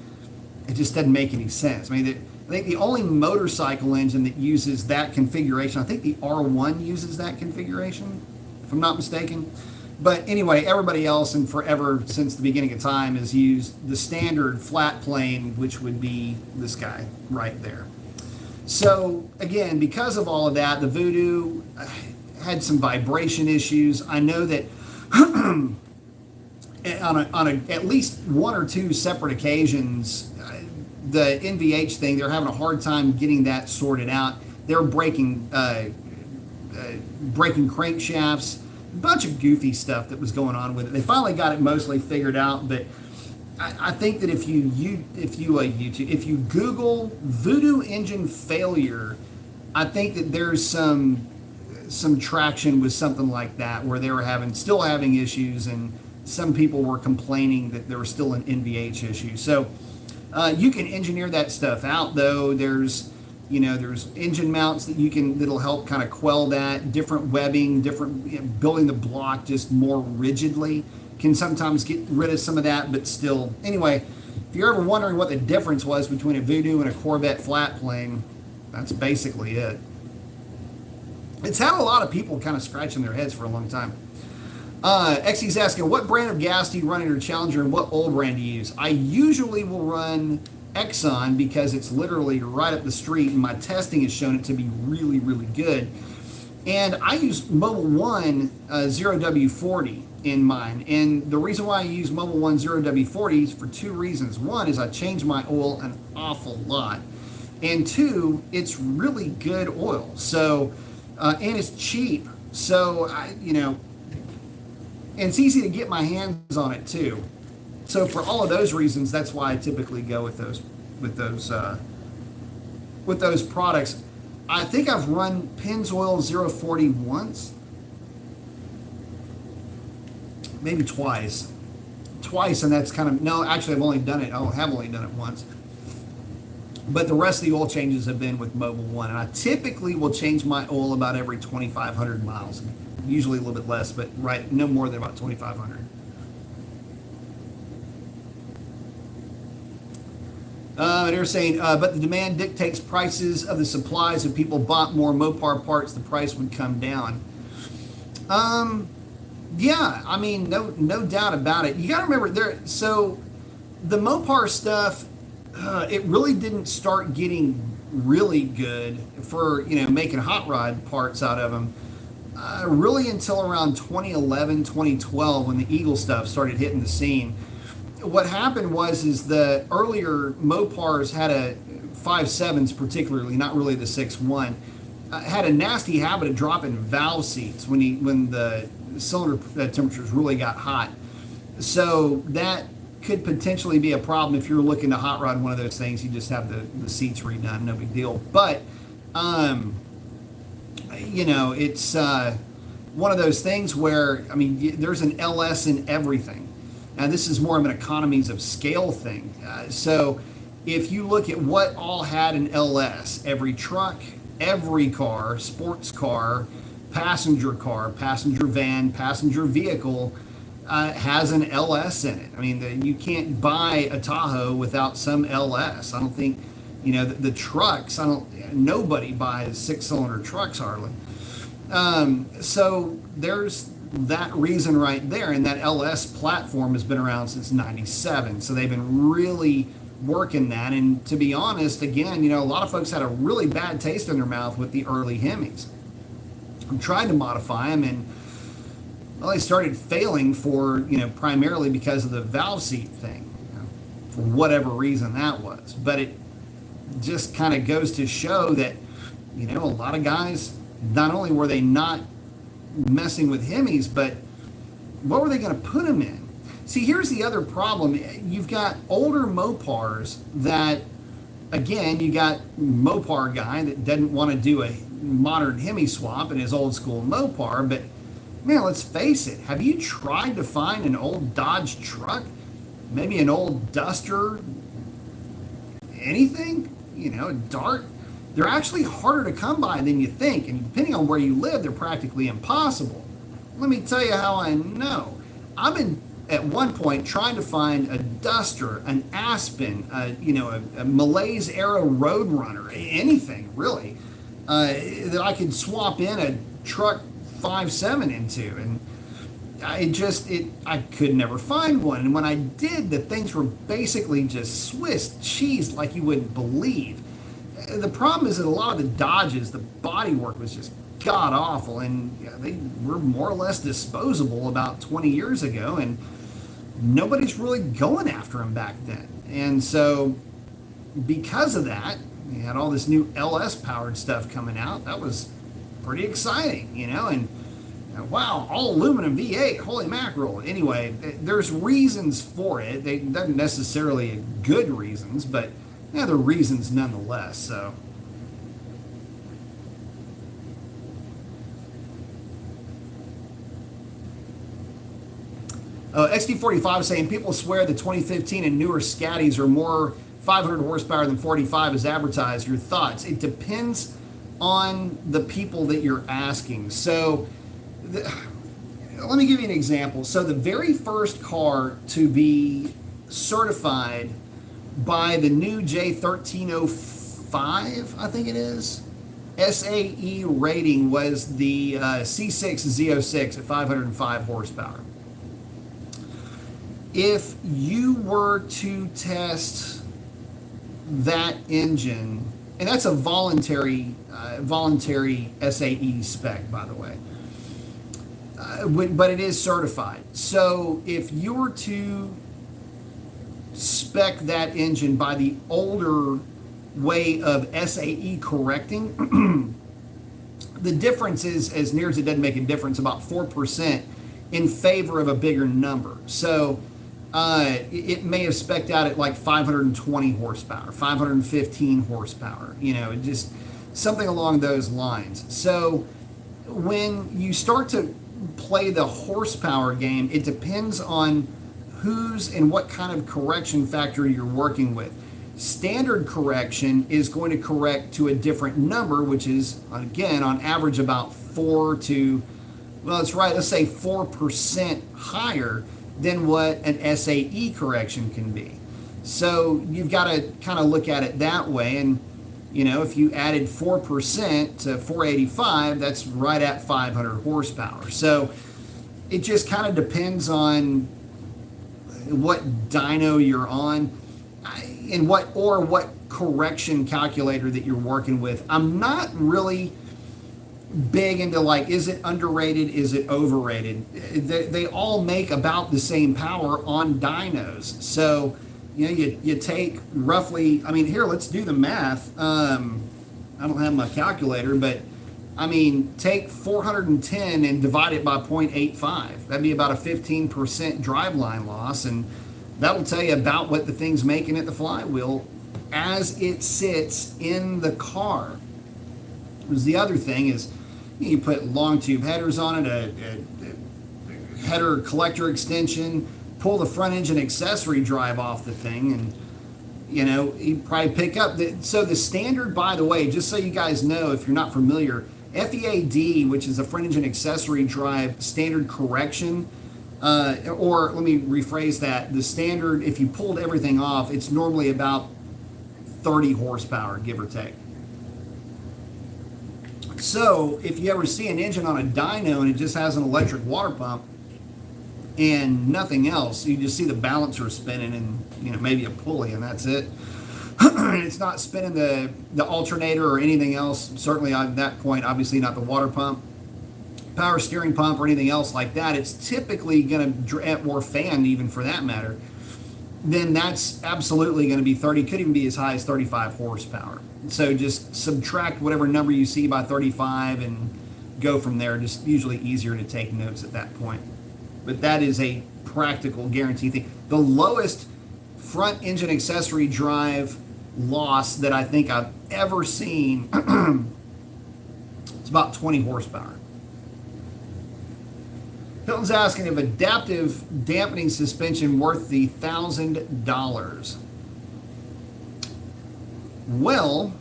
it just doesn't make any sense. I mean, I think the only motorcycle engine that uses that configuration, I think the R1 uses that configuration, if I'm not mistaken. But anyway, everybody else and forever since the beginning of time has used the standard flat plane, which would be this guy right there. So again, because of all of that, the Voodoo had some vibration issues. I know that on at least one or two separate occasions, the NVH thing, they're having a hard time getting that sorted out. They're breaking crankshafts, a bunch of goofy stuff that was going on with it. They finally got it mostly figured out, but I think that if you Google Voodoo engine failure, I think that there's some traction with something like that, where they were still having issues, and some people were complaining that there was still an NVH issue. So you can engineer that stuff out, though. There's engine mounts that'll help kind of quell that. Different webbing, building the block just more rigidly can sometimes get rid of some of that, but still. Anyway, if you're ever wondering what the difference was between a Voodoo and a Corvette flat plane, that's basically it. It's had a lot of people kind of scratching their heads for a long time. XE's asking, what brand of gas do you run in your Challenger, and what oil brand do you use? I usually will run Exxon because it's literally right up the street, and my testing has shown it to be really, really good. And I use Mobil 1 0W40 in mine. And the reason why I use Mobil 1 0W40 is for two reasons. One is I change my oil an awful lot. And two, it's really good oil. So, and it's cheap. So, and it's easy to get my hands on it too. So for all of those reasons, that's why I typically go with those products. I think I've run Pennzoil 040 once, maybe twice, and that's kind of, no, actually I've only done it. I have only done it once. But the rest of the oil changes have been with Mobil 1, and I typically will change my oil about every 2,500 miles. usually a little bit less, but right, no more than about 2,500. And they're saying, but the demand dictates prices of the supplies. If people bought more Mopar parts, the price would come down. Yeah, I mean, no doubt about it. You got to remember so the Mopar stuff, it really didn't start getting really good for, making hot rod parts out of them really until around 2011, 2012, when the Eagle stuff started hitting the scene. What happened is the earlier Mopars had a 5.7s, particularly, not really the 6.1, had a nasty habit of dropping valve seats when the cylinder temperatures really got hot. So that could potentially be a problem if you're looking to hot rod one of those things. You just have the seats redone, no big deal. But it's one of those things where, I mean, there's an LS in everything. Now, this is more of an economies of scale thing. So if you look at what all had an LS, every truck, every car, sports car, passenger van, passenger vehicle has an LS in it. I mean, you can't buy a Tahoe without some LS. I don't think, the trucks, nobody buys 6-cylinder trucks hardly. So there's that reason right there, and that LS platform has been around since 97, so they've been really working that. And to be honest, again, a lot of folks had a really bad taste in their mouth with the early Hemis. I'm trying to modify them, and they started failing for, primarily because of the valve seat thing, for whatever reason that was. But it just kind of goes to show that, a lot of guys, not only were they not messing with Hemis, but what were they going to put them in? See, here's the other problem. You've got older Mopars that, again, you got Mopar guy that doesn't want to do a modern Hemi swap in his old school Mopar, but man, let's face it, have you tried to find an old Dodge truck, maybe an old Duster, anything, a Dart? They're actually harder to come by than you think, and depending on where you live, they're practically impossible. Let me tell you how I know. I've been, at one point, trying to find a Duster, an Aspen, a Malaise era Roadrunner, anything really, that I could swap in a truck 5.7 into, and I could never find one. And when I did, the things were basically just Swiss cheese like you wouldn't believe. The problem is that a lot of the Dodges, the bodywork was just god awful, and they were more or less disposable about 20 years ago, and nobody's really going after them back then. And so because of that, you had all this new LS powered stuff coming out. That was pretty exciting, and wow, all aluminum V8, holy mackerel. Anyway, there's reasons for it. They not necessarily good reasons, but they're reasons nonetheless. So XT45 saying people swear the 2015 and newer Scatties are more 500 horsepower than 45 as advertised. Your thoughts? It depends on the people that you're asking. So let me give you an example. So the very first car to be certified by the new J1305, I think it is, SAE rating was the C6 Z06 at 505 horsepower. If you were to test that engine, and that's a voluntary SAE spec, by the way, but it is certified. So if you were to spec that engine by the older way of SAE correcting, the difference is, as near as it doesn't make a difference, about 4% in favor of a bigger number. So it may have spec'd out at like 520 horsepower, 515 horsepower, just something along those lines. So when you start to play the horsepower game, it depends on who's and what kind of correction factor you're working with. Standard correction is going to correct to a different number, which is, again, on average about 4 to Well, that's right. Let's say 4% higher than what an SAE correction can be. So you've got to kind of look at it that way. And, you know, if you added 4% to 485, that's right at 500 horsepower. So it just kind of depends on what dyno you're on and what correction calculator that you're working with. I'm not really big into like, is it underrated, is it overrated? They all make about the same power on dynos. So, you know, you take roughly, I mean, here, let's do the math. I don't have my calculator, but I mean, take 410 and divide it by 0.85. That'd be about a 15% driveline loss, and that'll tell you about what the thing's making at the flywheel as it sits in the car. Because the other thing is, you put long tube headers on it, a header collector extension, pull the front engine accessory drive off the thing, and you know, you probably pick up so the standard, by the way, just so you guys know if you're not familiar, FEAD, which is a front engine accessory drive standard correction, or let me rephrase that, the standard, if you pulled everything off, it's normally about 30 horsepower, give or take. So if you ever see an engine on a dyno and it just has an electric water pump and nothing else, you just see the balancer spinning and, you know, maybe a pulley, and that's it. It's not spinning the alternator or anything else. Certainly at that point, obviously not the water pump, power steering pump, or anything else like that. It's typically going to, or fan even for that matter, then that's absolutely going to be 30, could even be as high as 35 horsepower. So just subtract whatever number you see by 35 and go from there. Just usually easier to take notes at that point. But that is a practical guarantee thing. The lowest front engine accessory drive loss that I think I've ever seen, it's about 20 horsepower. Hilton's asking if adaptive dampening suspension worth the $1,000. Well,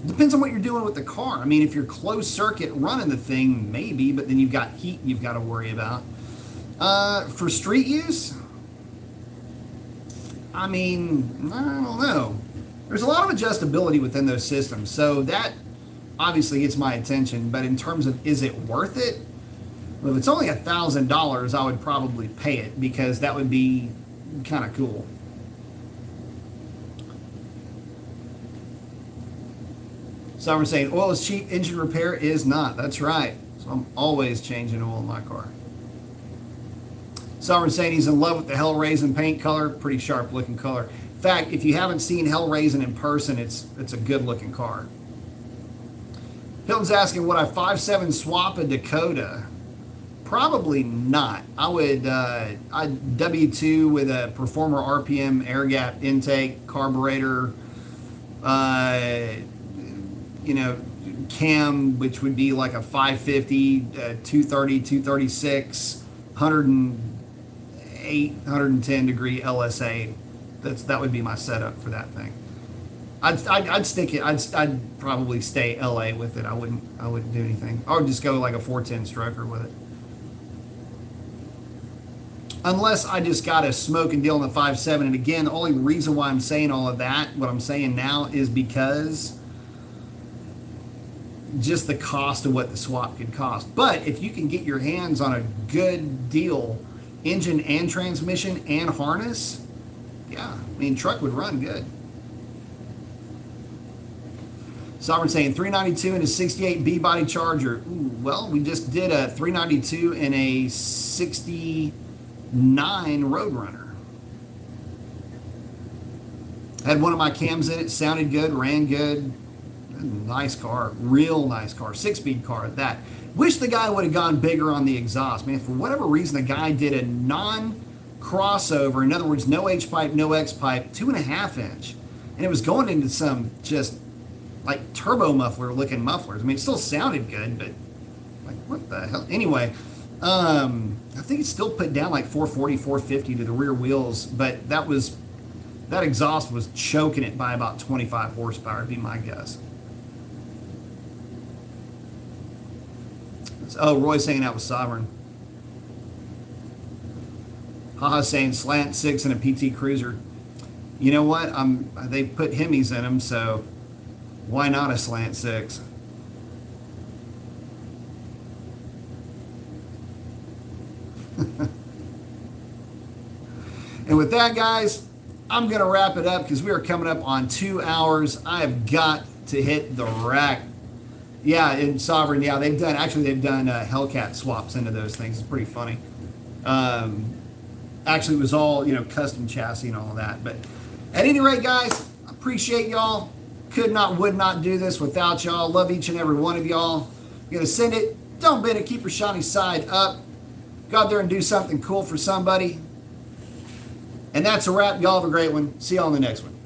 depends on what you're doing with the car. I mean, if you're closed circuit running the thing, maybe, but then you've got heat you've got to worry about. For street use, I mean, I don't know. There's a lot of adjustability within those systems, so that obviously gets my attention. But in terms of, is it worth it? Well, if it's only $1,000, I would probably pay it, because that would be kind of cool. So we're saying oil is cheap, engine repair is not. That's right. So I'm always changing oil in my car. Sovereign saying he's in love with the Hellraisin paint color. Pretty sharp looking color. In fact, if you haven't seen Hellraisin in person, it's a good looking car. Hilton's asking, would I 5.7 swap a Dakota? Probably not. I would I'd W2 with a Performer RPM air gap intake, carburetor, you know, cam, which would be like a 550, 230, 236, 108, 110 degree LSA. That would be my setup for that thing. I'd stick it. I'd probably stay LA with it. I wouldn't do anything. I would just go like a 410 stroker with it. Unless I just got a smoke and deal on the 5.7. And again, the only reason why I'm saying all of that, what I'm saying now, is because just the cost of what the swap could cost. But if you can get your hands on a good deal, engine and transmission and harness, yeah, I mean, truck would run good. Sovereign saying 392 and a 68 B-body Charger. Ooh, well, we just did a 392 and a 69 Roadrunner. Had one of my cams in it, sounded good, ran good. Nice car, real nice car, 6-speed car at that. Wish the guy would have gone bigger on the exhaust, man. For whatever reason, the guy did a non-crossover. In other words, no H-pipe, no X-pipe, 2.5 inch. And it was going into some just like turbo muffler looking mufflers. I mean, it still sounded good, but like, what the hell? Anyway, I think it's still put down like 440, 450 to the rear wheels, but that exhaust was choking it by about 25 horsepower, would be my guess. Oh, Roy's hanging out with Sovereign. Haha saying slant 6 in a PT Cruiser. You know what? They put Hemis in them, so why not a slant 6? And with that, guys, I'm going to wrap it up because we are coming up on 2 hours. I have got to hit the rack. Yeah, in Sovereign, yeah, they've done Hellcat swaps into those things. It's pretty funny. Actually, it was all, custom chassis and all of that. But at any rate, guys, appreciate y'all. Could not, would not do this without y'all. Love each and every one of y'all. You're going to send it. Don't bend it. Keep your shiny side up. Go out there and do something cool for somebody. And that's a wrap. Y'all have a great one. See y'all on the next one.